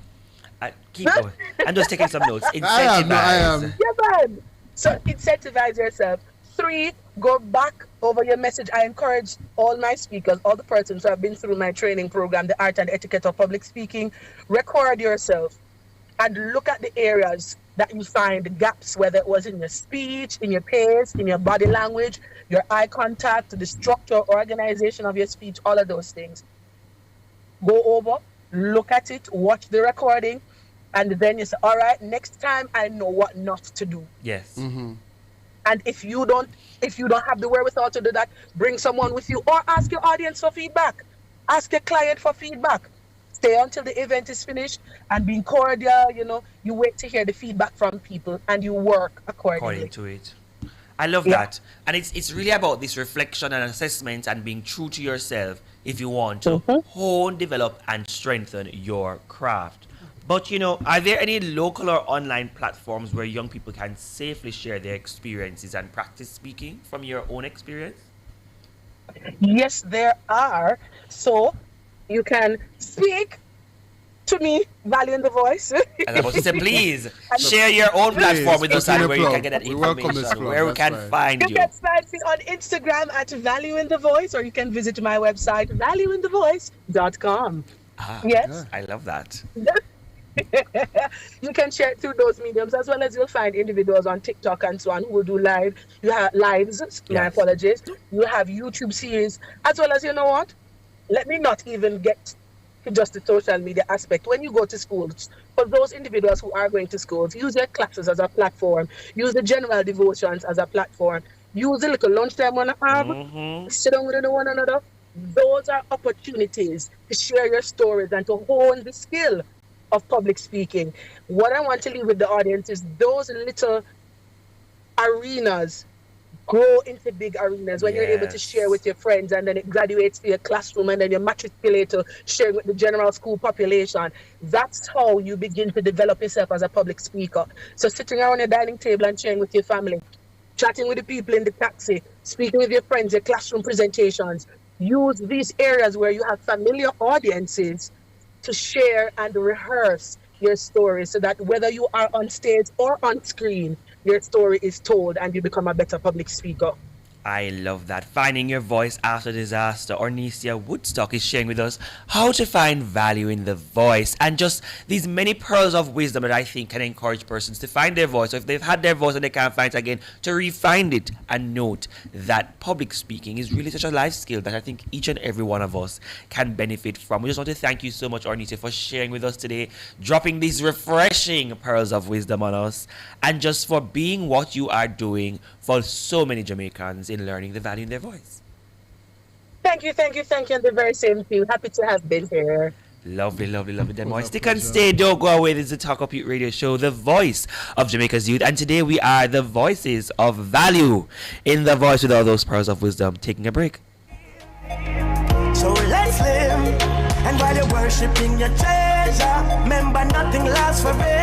Keep going. I'm just taking some notes. I am. Yeah, man. So incentivize yourself. 3, go back over your message. I encourage all my speakers, all the persons who have been through my training program, the art and etiquette of public speaking, record yourself and look at the areas that you find the gaps, whether it was in your speech, in your pace, in your body language, your eye contact, the structure, organization of your speech, all of those things. Go over, look at it, watch the recording, and then you say, all right, next time I know what not to do. Yes. And if you don't have the wherewithal to do that, bring someone with you or ask your audience for feedback. Ask your client for feedback. Stay until the event is finished and being cordial, you know, you wait to hear the feedback from people and you work accordingly. According to it. I love that. And it's really about this reflection and assessment and being true to yourself if you want to hone, develop, and strengthen your craft. But, you know, are there any local or online platforms where young people can safely share their experiences and practice speaking from your own experience? Yes, there are. So you can speak to me, valuing the voice. And I was to say, please share your own platform with us and where you can get that information, where we can find you. You can find me on Instagram at Valuing the Voice, or you can visit my website, valuingthevoice.com. Yes. I love that. You can share it through those mediums, as well as you'll find individuals on TikTok and so on who will do lives. My apologies. You have YouTube series, as well as, you know what? Let me not even get to just the social media aspect. When you go to schools, for those individuals who are going to schools, use their classes as a platform. Use the general devotions as a platform. Use the little lunchtime one have. Sit down with one another. Those are opportunities to share your stories and to hone the skill of public speaking. What I want to leave with the audience is those little arenas grow into big arenas when you're able to share with your friends, and then it graduates to your classroom, and then you matriculate to sharing with the general school population. That's how you begin to develop yourself as a public speaker. So sitting around your dining table and sharing with your family, chatting with the people in the taxi, speaking with your friends, your classroom presentations. Use these areas where you have familiar audiences to share and rehearse your story, so that whether you are on stage or on screen, your story is told and you become a better public speaker. I love that. Finding your voice after disaster. Ornesia Woodstock is sharing with us how to find value in the voice and just these many pearls of wisdom that I think can encourage persons to find their voice. So if they've had their voice and they can't find it again, to refind it and note that public speaking is really such a life skill that I think each and every one of us can benefit from. We just want to thank you so much, Ornesia, for sharing with us today, dropping these refreshing pearls of wisdom on us, and just for being what you are doing for so many Jamaicans in learning the value in their voice. Thank you, and the very same to you. Happy to have been here. Lovely. Then more. Stick and stay, don't go away. This is the Talk Up Youth Radio Show, the voice of Jamaica's youth. And today we are the voices of value in the voice with all those pearls of wisdom. Taking a break. So let's live, and while you're worshipping your treasure, remember nothing lasts forever.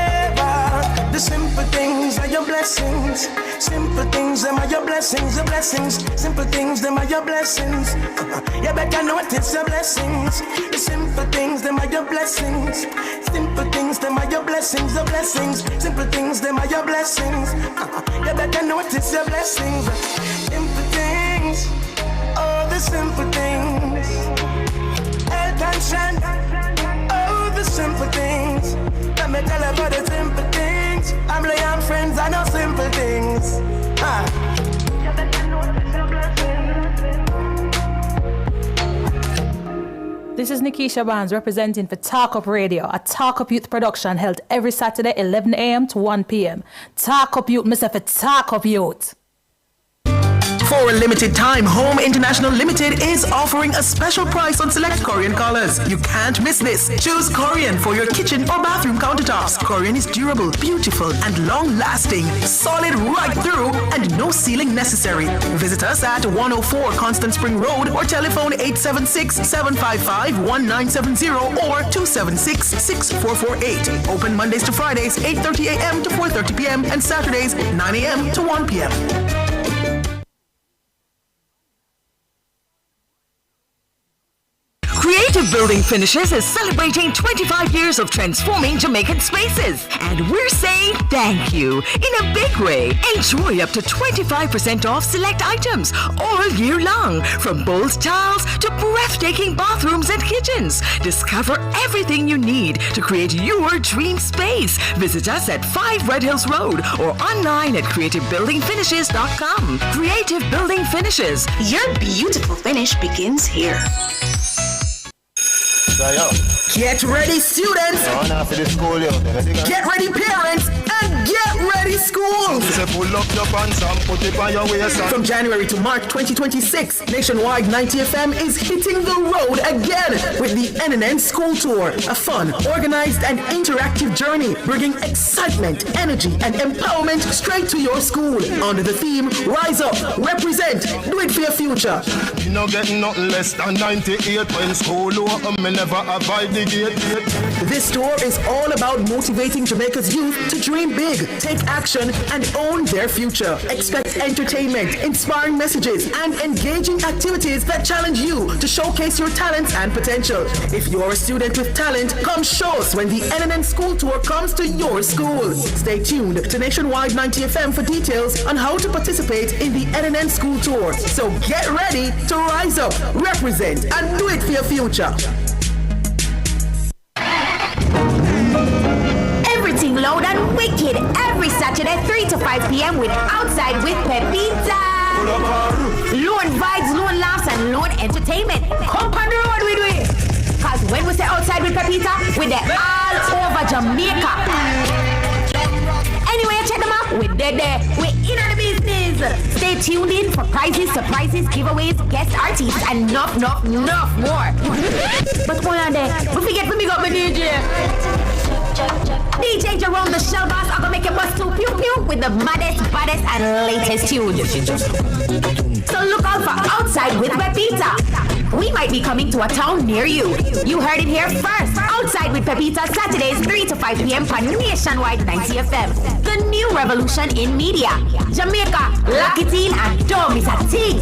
The simple things are your blessings. Simple things, them are your blessings, your blessings. Simple things, them are your blessings. You better notice your blessings. The simple things, them are your blessings. Simple things, them are your blessings, your blessings. Simple things, them are your blessings. You better notice your blessings. Simple things, all the simple things. Health and strength, oh, the simple things. Let me tell you about the simple things. Family and friends, I know simple things. This is Nikisha Barnes representing for Talk Up Radio, a Talk Up Youth production held every Saturday 11 a.m. to 1 p.m. Talk Up Youth, Mr. for Talk Up Youth. For a limited time, Home International Limited is offering a special price on select Korean colors. You can't miss this. Choose Korean for your kitchen or bathroom countertops. Korean is durable, beautiful, and long-lasting. Solid right through and no sealing necessary. Visit us at 104 Constant Spring Road or telephone 876-755-1970 or 276-6448. Open Mondays to Fridays, 8:30 a.m. to 4:30 p.m. and Saturdays, 9 a.m. to 1 p.m. Creative Building Finishes is celebrating 25 years of transforming Jamaican spaces. And we're saying thank you in a big way. Enjoy up to 25% off select items all year long, from bold tiles to breathtaking bathrooms and kitchens. Discover everything you need to create your dream space. Visit us at 5 Red Hills Road or online at creativebuildingfinishes.com. Creative Building Finishes. Your beautiful finish begins here. Get ready, students! Get ready, parents! And get ready, schools! From January to March 2026, Nationwide 90 FM is hitting the road again with the NNN School Tour, a fun, organized, and interactive journey bringing excitement, energy, and empowerment straight to your school under the theme Rise Up, Represent, Do It For Your Future. You know getting nothing less than 98 when school open, me never avoid the gate. This tour is all about motivating Jamaica's youth to dream big, take action, and own their future. Expect entertainment, inspiring messages, and engaging activities that challenge you to showcase your talents and potential. If you're a student with talent, come show us when the NNN School Tour comes to your school. Stay tuned to Nationwide 90 FM for details on how to participate in the NNN School Tour. So get ready to rise up, represent, and do it for your future. Everything loud and wicked every Saturday 3 to 5 p.m. with Outside with Pepita. Lone vibes, lone laughs, and lone entertainment. Come on the road with we. Cause when we say Outside with Pepita, we're there all over Jamaica. Anyway, check them out. We're there. We're in on the business. Stay tuned in for prizes, surprises, giveaways, guest artists, and enough more. But hold on there. Don't forget to big up my DJ. DJ Jerome, the shell boss, I'm gonna make you bust to pew pew with the baddest, and latest tune. So look out for Outside with Pepita. We might be coming to a town near you. You heard it here first. Outside with Pepita, Saturdays 3 to 5 p.m. on Nationwide 90 FM. The new revolution in media. Jamaica, lock it in and don't miss a thing.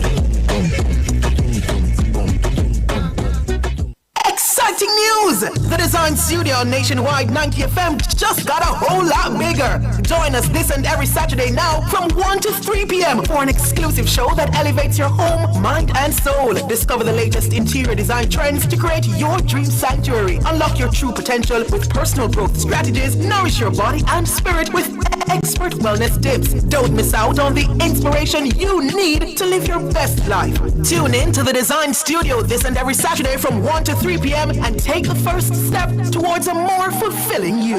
exciting news! The design studio on Nationwide 90 FM just got a whole lot bigger. Join us this and every Saturday now from 1 to 3 p.m. for an exclusive show that elevates your home, mind, and soul. Discover the latest interior design trends to create your dream sanctuary. Unlock your true potential with personal growth strategies. Nourish your body and spirit with expert wellness tips. Don't miss out on the inspiration you need to live your best life. Tune in to the design studio this and every Saturday from 1 to 3 p.m. and take the first step towards a more fulfilling you.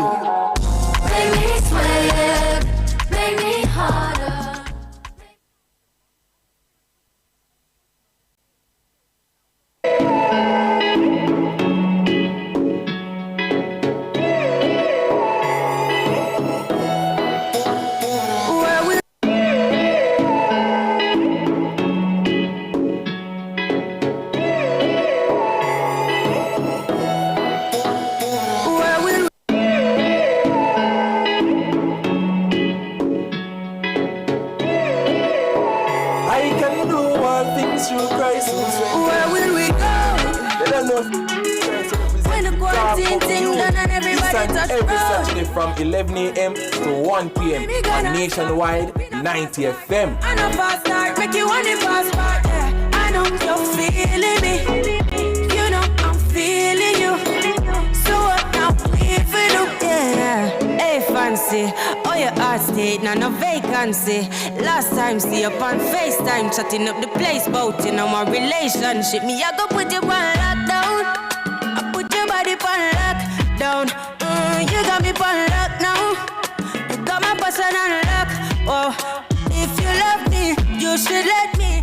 Make me sweat, make me harder. Every Saturday from 11 a.m. to 1 p.m. on Nationwide 90 FM. I know fast start, make you want it fast back. Yeah. I know you're feeling me. You know I'm feeling you. So what now we for do? Yeah. Hey fancy, oh your heart state, now no vacancy. Last time see up on FaceTime, chatting up the place, bout you know my relationship. Me I go put you on lockdown. I put your body on lockdown. You got me on lock now. You got my person on lock. Oh, if you love me, you should let me.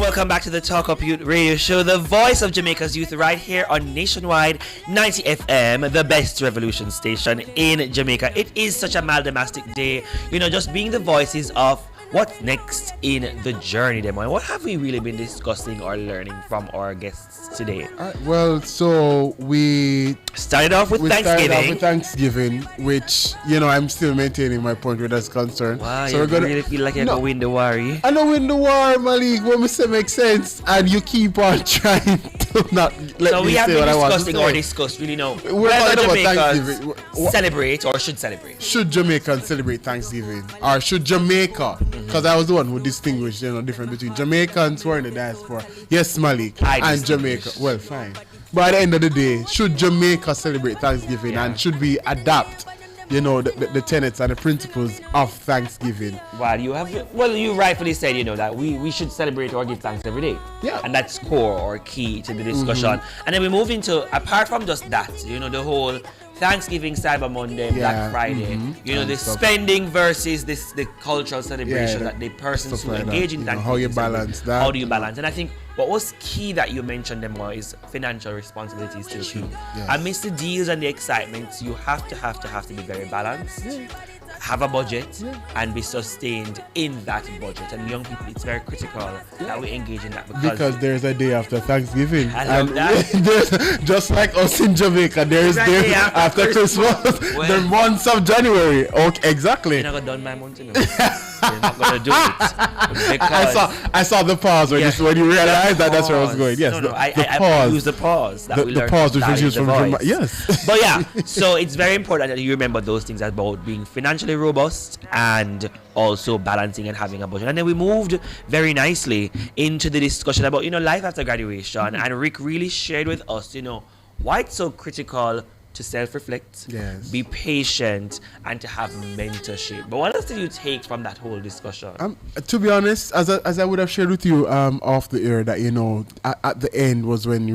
Welcome back to the Talk Up Youth Radio Show, the voice of Jamaica's youth, right here on Nationwide 90 FM, the best revolution station in Jamaica. It is such a maldamastic day, you know, just being the voices of what's next in the journey, Demo. And what have we really been discussing or learning from our guests today? Well, so we started off with Thanksgiving, which, you know, I'm still maintaining my point where that's concerned. Wow, so you we're gonna really feel like you're going to win the war, eh? I know win the war, Malik. What me say makes sense, and you keep on trying to not let so me we have say been what I want to discussing say. or discussed, really know We're whether talking about Jamaicans Thanksgiving. celebrate or should celebrate. Should Jamaicans celebrate Thanksgiving, or should Jamaica? Because I was the one who distinguished, you know, difference between Jamaicans who are in the diaspora, yes, Malik, and Jamaica. Well, fine. But at the end of the day, should Jamaica celebrate Thanksgiving, and should we adapt, you know, the tenets and the principles of Thanksgiving? Well, you rightfully said, you know, that we should celebrate or give thanks every day. Yeah. And that's core or key to the discussion. And then we move into, apart from just that, you know, the whole Thanksgiving, Cyber Monday, Black Friday, you know, the spending versus the cultural celebration that the persons who engage in Thanksgiving. How you balance that? How do you balance? And I think what was key that you mentioned them more is financial responsibility still key. Yes. Amidst the deals and the excitement, you have to be very balanced. Have a budget and be sustained in that budget. And young people, it's very critical that we engage in that because there's a day after Thanksgiving. I love that. There's, just like us in Jamaica, there is day after Christmas. The months of January. Okay, exactly. You're not gonna done my month, you know. You're not gonna do it. I saw the pause when you realized that's where I was going. Yes, I use the pause. That the pause which was used from yes. But yeah, so it's very important that you remember those things about being financially robust and also balancing and having a budget. And then we moved very nicely into the discussion about, you know, life after graduation. And Rick really shared with us, you know, why it's so critical to self-reflect, be patient, and to have mentorship. But what else did you take from that whole discussion? To be honest, as I would have shared with you off the air, that, you know, at the end was when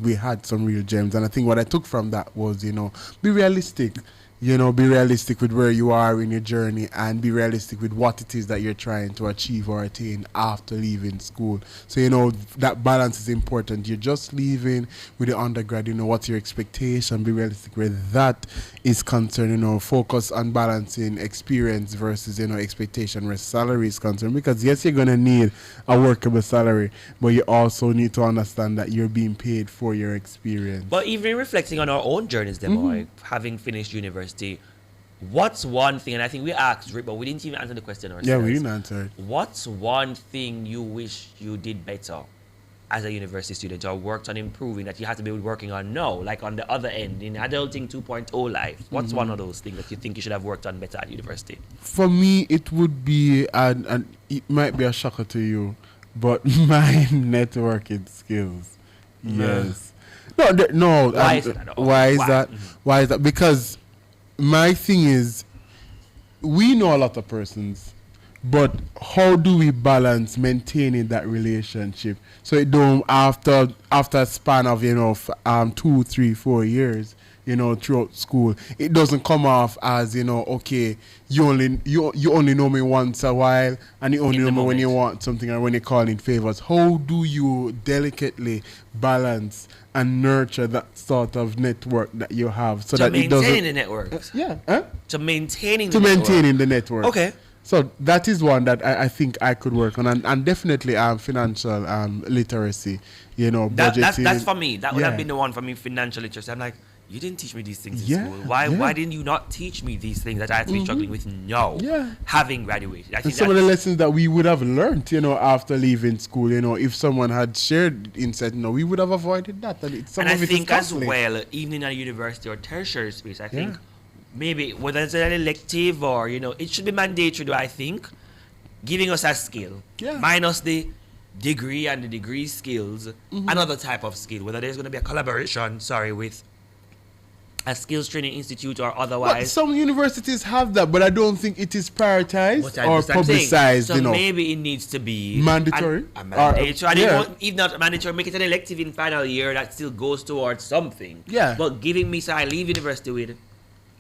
we had some real gems. And I think what I took from that was, you know, be realistic. You know, be realistic with where you are in your journey, and be realistic with what it is that you're trying to achieve or attain after leaving school. So, you know, that balance is important. You're just leaving with the undergrad, you know, what's your expectation? Be realistic where that is concerned, you know, focus on balancing experience versus, you know, expectation where salary is concerned. Because yes, you're going to need a workable salary, but you also need to understand that you're being paid for your experience. But even reflecting on our own journeys, like having finished university, what's one thing, and I think we asked Rick, but we didn't even answer the question ourselves. Yeah, we didn't answer it. What's one thing you wish you did better as a university student or worked on improving that you have to be working on now, like on the other end in adulting 2.0 life? What's one of those things that you think you should have worked on better at university? For me, it would be, and it might be a shocker to you, but my networking skills. Yes. No. Why is that? Why is that? Why is that? Because my thing is, we know a lot of persons, but how do we balance maintaining that relationship so it don't after a span of 2, 3, 4 years, throughout school, it doesn't come off as okay, you only know me once a while and you only know me when you want something or when you call in favors. How do you delicately balance and nurture that sort of network that you have so that it doesn't maintaining the network? To maintaining the network. Okay. So that is one that I think I could work on, and definitely financial literacy. Budgeting. That's for me. That would have been the one for me. Financial literacy. I'm like, you didn't teach me these things in school. Why didn't you not teach me these things that I had to be struggling with now? Having graduated, I think some of the lessons that we would have learned, after leaving school, if someone had shared insight, we would have avoided that. And I think as well, even in a university or tertiary space, I think. Maybe whether it's an elective or it should be mandatory. I think giving us a skill, minus the degree and the degree skills, another type of skill. Whether there's going to be a collaboration, with a skills training institute or otherwise. But some universities have that, but I don't think it is prioritized or publicized. So maybe it needs to be mandatory. If not mandatory, make it an elective in final year that still goes towards something. Yeah. But giving me, so I leave university with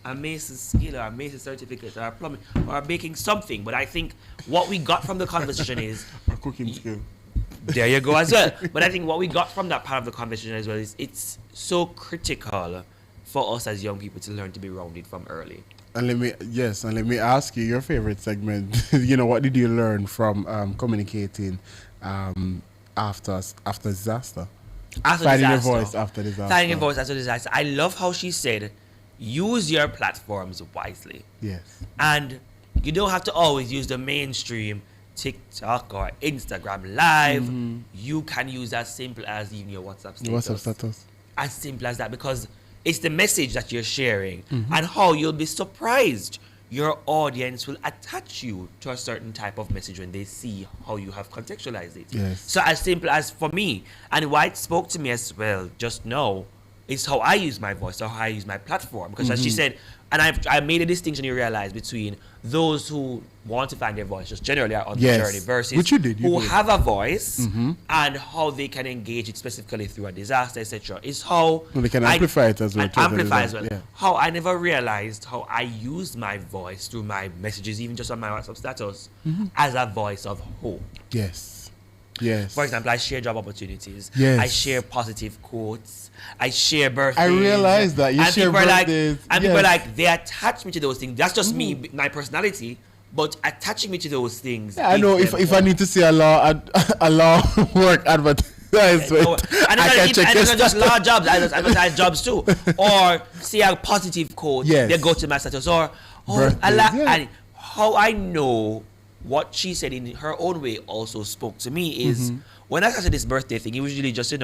a mason skill or a mason certificate or a plumbing or a baking something. But I think what we got from the conversation is a cooking skill. There you go as well. But I think what we got from that part of the conversation as well is it's so critical for us as young people to learn to be rounded from early. And let me ask you your favorite segment. What did you learn from communicating after disaster? Finding your voice after disaster. Finding your voice after disaster. I love how she said, use your platforms wisely. Yes. And you don't have to always use the mainstream TikTok or Instagram Live. You can use as simple as even your WhatsApp status. As simple as that, because it's the message that you're sharing and how you'll be surprised. Your audience will attach you to a certain type of message when they see how you have contextualized it. Yes. So as simple as for me, and why it spoke to me as well just now, is how I use my voice or how I use my platform. Because as she said, and I made a distinction, you realize, between those who want to find their voice just generally on the journey versus which you did. Have a voice and how they can engage it specifically through a disaster, etc. Is how they can amplify it as well. Amplify as well. Yeah. How I never realized how I used my voice through my messages, even just on my WhatsApp status, as a voice of hope. Yes. For example, I share job opportunities. Yes. I share positive quotes. I share birthdays. I realize that you share birthdays. People are like, they attach me to those things. That's just me, my but attaching me to those things. Yeah, I know if I need to see a law work advertisement, and I don't just law jobs. I just advertise jobs too, or see a positive quote. They go to my status or and how I know what she said in her own way also spoke to me is when I started this birthday thing, it was usually just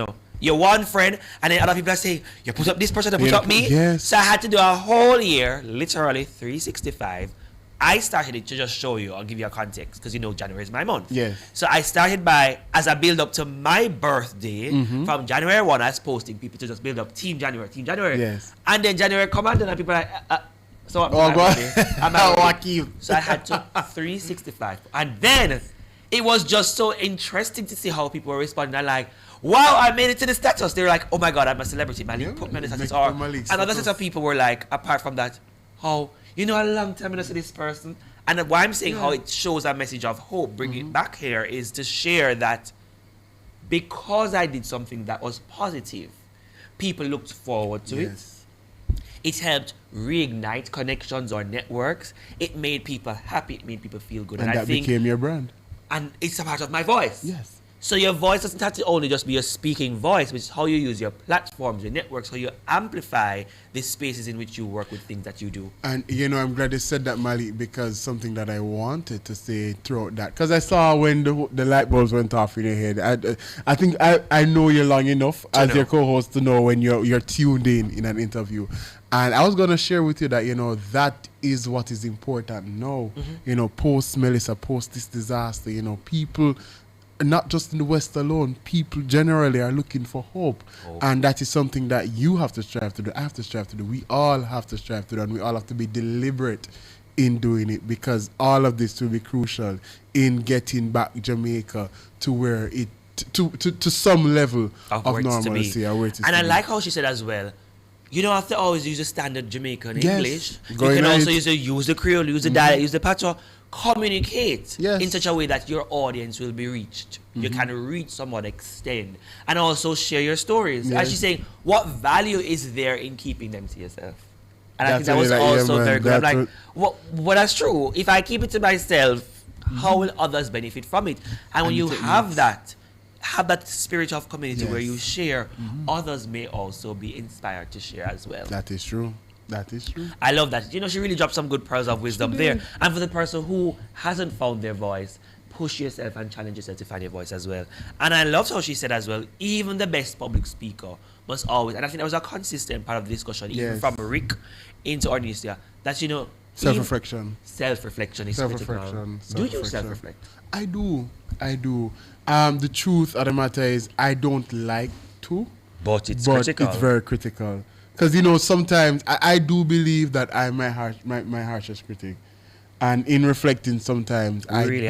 you're one friend, and then other people are saying, you put up this person to put up me. Yes. So I had to do a whole year, literally 365. I started it to just show you, I'll give you a context, because January is my month. Yes. So I started as a build up to my birthday, from January 1, I was posting people to just build up Team January. Yes. And then January come and then people are like, so what? So I had to 365. And then it was just so interesting to see how people were responding. I'm like, wow, I made it to the status. They were like, oh my God, I'm a celebrity. Man, you put me on the status. Or another set of people were like, apart from that, how, a long time I see this person. And why I'm saying how it shows a message of hope, bringing it back here, is to share that because I did something that was positive, people looked forward to it. It helped reignite connections or networks. It made people happy. It made people feel good. And that became your brand. And it's a part of my voice. Yes. So your voice doesn't have to only just be a speaking voice, which is how you use your platforms, your networks, how you amplify the spaces in which you work with things that you do. And, you know, I'm glad you said that, Malik, because something that I wanted to say throughout that. Because I saw when the light bulbs went off in your head. I think I know you long enough as your co-host to know when you're tuned in an interview. And I was going to share with you that, you know, that is what is important now. You know, post Melissa, post this disaster, you know, people... not just in the West alone, people generally are looking for hope. And that is something that you have to strive to do. I have to strive to do. We all have to strive to do. And we all have to be deliberate in doing it, because all of this will be crucial in getting back Jamaica to where it, to some level of normalcy. And I like how she said as well, you don't have to always use the standard Jamaican English. You can also use the Creole, use the dialect, use the patois. Communicate in such a way that your audience will be reached. You can reach someone, extend, and also share your stories. As she's saying, what value is there in keeping them to yourself? And I think that was also very good. I'm like, well, that's true. If I keep it to myself, how will others benefit from it? And when you have that spirit of community where you share, others may also be inspired to share as well. That is true. That is true. I love that. You know, she really dropped some good pearls of wisdom there. And for the person who hasn't found their voice, push yourself and challenge yourself to find your voice as well. And I loved how she said as well, even the best public speaker must always, and I think that was a consistent part of the discussion, even from Rick into Ornistia, that, you know, self-reflection. Self-reflection is critical. Do you self-reflect? I do. The truth of the matter is, I don't like to. But it's critical. It's very critical. Because, you know, sometimes I do believe that I'm my harshest critic. And in reflecting sometimes, we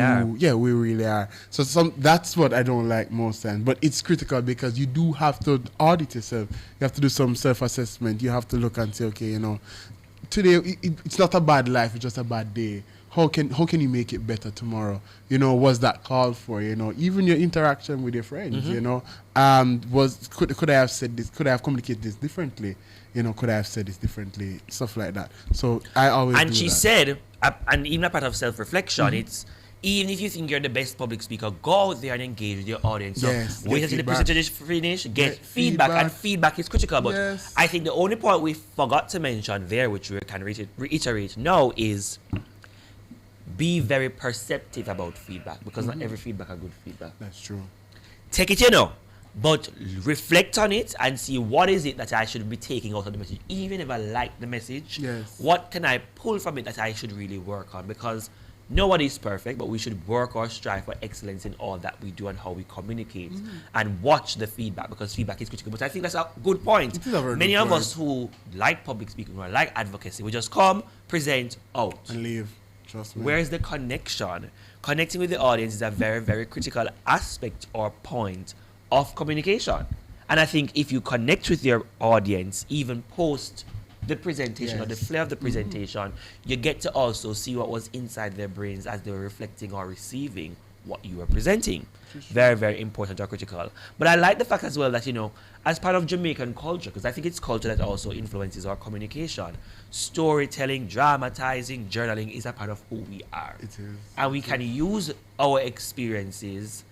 really are. So that's what I don't like most times. But it's critical because you do have to audit yourself. You have to do some self-assessment. You have to look and say, okay, you know, today it's not a bad life, it's just a bad day. How can you make it better tomorrow? You know, was that called for? You know, even your interaction with your friends. You know, could I have said this? Could I have communicated this differently? You know, could I have said this differently? Stuff like that. So I always. And she said, and even a part of self-reflection, it's even if you think you're the best public speaker, go out there and engage with your audience. So wait until the presentation is finished, get feedback, and feedback is critical. But I think the only point we forgot to mention there, which we can reiterate now, is be very perceptive about feedback, because not every feedback is good feedback. That's true. Take it, you know, but reflect on it and see what is it that I should be taking out of the message. Even if I like the message, what can I pull from it that I should really work on? Because nobody is perfect, but we should work or strive for excellence in all that we do and how we communicate and watch the feedback, because feedback is critical. But I think that's a good point. Many of us who like public speaking or like advocacy, we just come, present, out. And leave. Trust me. Where's the connection? Connecting with the audience is a very, very critical aspect or point of communication. And I think if you connect with your audience, even post the presentation or the flair of the presentation, you get to also see what was inside their brains as they were reflecting or receiving what you were presenting. Very, very important or critical. But I like the fact as well that, you know, as part of Jamaican culture, because I think it's culture that also influences our communication, storytelling, dramatizing, journaling is a part of who we are. It is. And we can use our experiences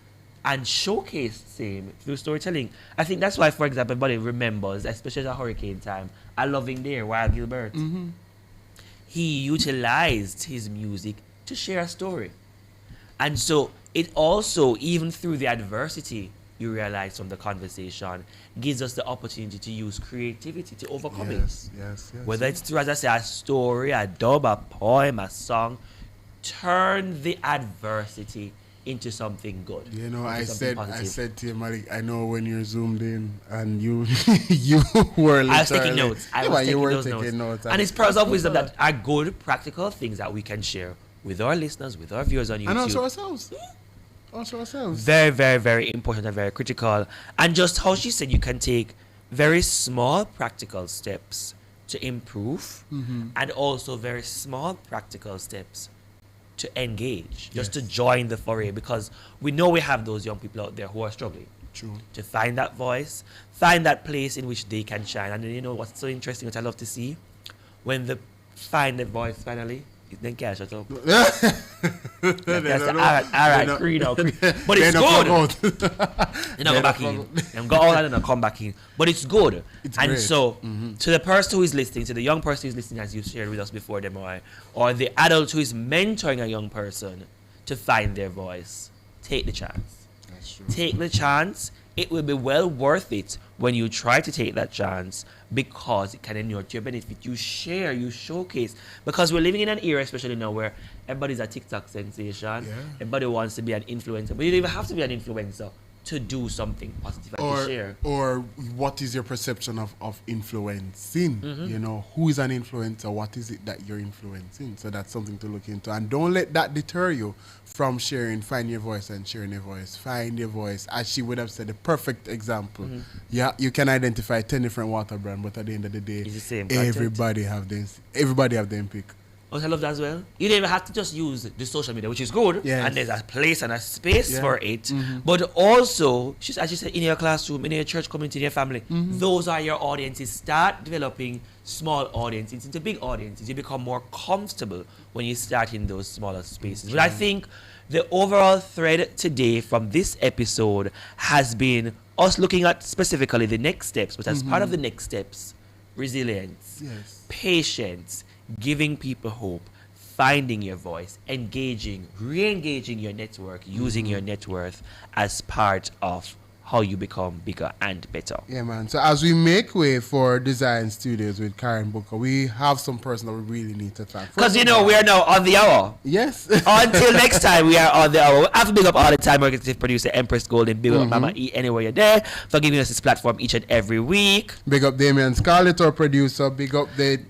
and showcase the same through storytelling. I think that's why, for example, everybody remembers, especially at hurricane time, A Loving Day, Wild Gilbert. He utilized his music to share a story. And so it also, even through the adversity, you realize from the conversation, gives us the opportunity to use creativity to overcome it. Whether it's through, as I say, a story, a dub, a poem, a song, turn the adversity into something good. You know, I said to you, Malik, I know when you're zoomed in and you you were literally... I was taking notes. I was taking notes. And it's pearls of wisdom that are good, practical things that we can share with our listeners, with our viewers on YouTube. And also ourselves. Also ourselves. Very, very, very important and very critical. And just how she said, you can take very small practical steps to improve and also very small practical steps to engage, just to join the foray, because we know we have those young people out there who are struggling. True. To find that voice, find that place in which they can shine. And you know what's so interesting, what I love to see? When they find the voice finally, Then can't shut up. That's alright, creed out. But it's good. Then I go back in. And go out and then I come back in. But it's good. And great. So to the person who is listening, to the young person who is listening, as you shared with us before, Demoy, or the adult who is mentoring a young person to find their voice, take the chance. That's true. Take the chance. It will be well worth it when you try to take that chance, because it can endure to your benefit. You share, you showcase. Because we're living in an era, especially now, where everybody's a TikTok sensation. Yeah. Everybody wants to be an influencer. But you don't even have to be an influencer to do something positive and to share. Or what is your perception of influencing? You know, who is an influencer? What is it that you're influencing? So that's something to look into. And don't let that deter you from sharing. Find your voice and sharing your voice. Find your voice. As she would have said, the perfect example. Yeah, you can identify 10 different water brands, but at the end of the day, It's the same everybody have them pick. Oh, I love that as well. You don't even have to just use the social media, which is good. Yes. And there's a place and a space for it. But also, as you said, in your classroom, in your church community, in your family, those are your audiences. Start developing small audiences into big audiences. You become more comfortable when you start in those smaller spaces. But I think the overall thread today from this episode has been us looking at specifically the next steps, but as part of the next steps, resilience, patience, giving people hope, finding your voice, engaging, re-engaging your network, using your net worth as part of how you become bigger and better. Yeah, man. So as we make way for Design Studios with Karen Booker, we have some person that we really need to thank. Because, you know, we are now on the hour. Yes. Until next time, we are on the hour. I have to big up all the time executive producer Empress Golden, big up Mama E anywhere you're there, for giving us this platform each and every week. Big up Damian Scarlett, our producer. Big up the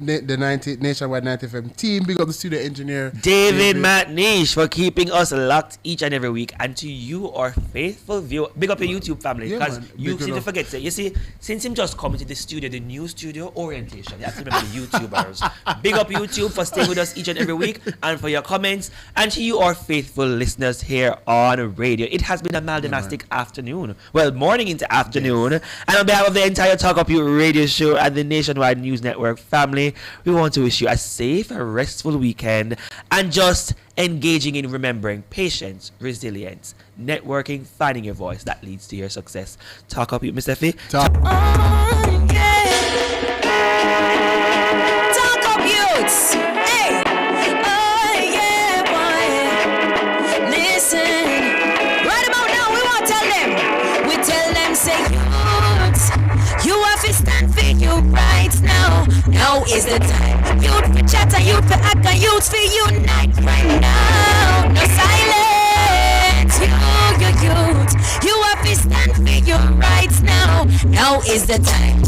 Nationwide 90 FM team. Big up the studio engineer David Matnish for keeping us locked each and every week. And to you, our faithful viewer, big up your YouTube family, because you seem to forget that. You see, since him just coming to the studio, the new studio orientation, you have to remember the YouTubers. Big up YouTube for staying with us each and every week, and for your comments, and to you, our faithful listeners here on radio. It has been a maldomastic afternoon, well, morning into afternoon, and on behalf of the entire Talk Up You radio show and the Nationwide News Network family, we want to wish you a safe, restful weekend, and just engaging in remembering patience, resilience, networking, finding your voice that leads to your success. Talk Up You, Miss Effie. Talk Up Youths. Hey. Oh yeah, boy. Listen. Right about now, we want to tell them. We tell them, say, youths, you have to stand for you right now. Now is the time. Youth for chatter, youth for act, and youth for unite right now. No silence. You youth. You have to stand for your rights now. Now is the time.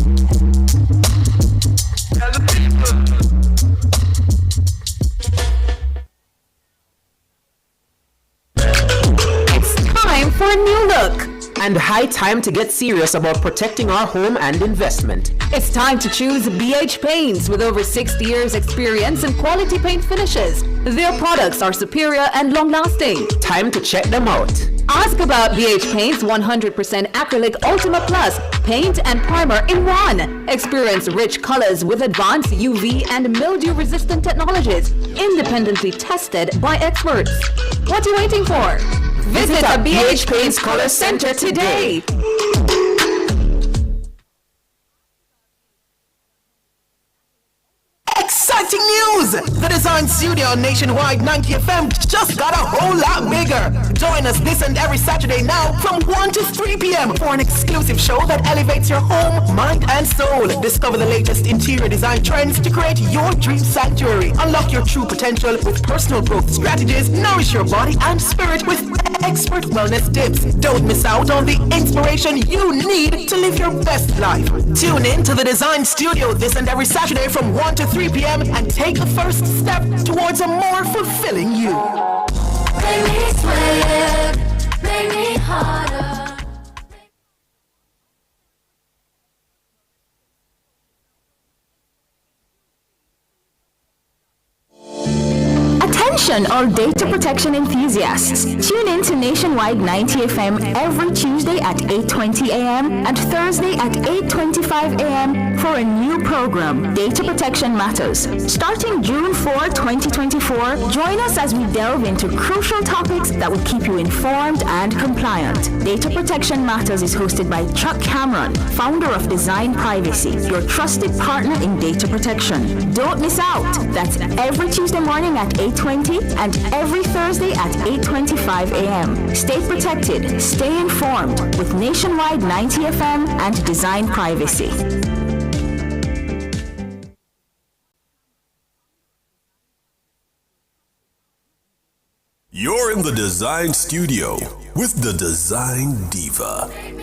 It's time for a new look. And high time to get serious about protecting our home and investment. It's time to choose BH Paints with over 60 years experience in quality paint finishes. Their products are superior and long-lasting. Time to check them out. Ask about BH Paint's 100% acrylic Ultima Plus paint and primer in one. Experience rich colors with advanced UV and mildew-resistant technologies, independently tested by experts. What are you waiting for? Visit the BH Paints Color Center today. Exciting news! The Design Studio Nationwide 90 FM just got a whole lot bigger. Join us this and every Saturday now from 1 to 3 p.m. for an exclusive show that elevates your home, mind, and soul. Discover the latest interior design trends to create your dream sanctuary. Unlock your true potential with personal growth strategies. Nourish your body and spirit with expert wellness tips. Don't miss out on the inspiration you need to live your best life. Tune in to the Design Studio this and every Saturday from 1 to 3 p.m. and take a first step towards a more fulfilling you. Make me sweat, make me harder. Attention all data protection enthusiasts. Tune in to Nationwide 90 FM every Tuesday at 8:20 a.m. and Thursday at 8:25 a.m. for a new program, Data Protection Matters. Starting June 4, 2024, join us as we delve into crucial topics that will keep you informed and compliant. Data Protection Matters is hosted by Chuck Cameron, founder of Design Privacy, your trusted partner in data protection. Don't miss out. That's every Tuesday morning at 8:20 and every Thursday at 8:25 a.m. Stay protected, stay informed with Nationwide 90 FM and Design Privacy. You're in the Design Studio with the Design Diva.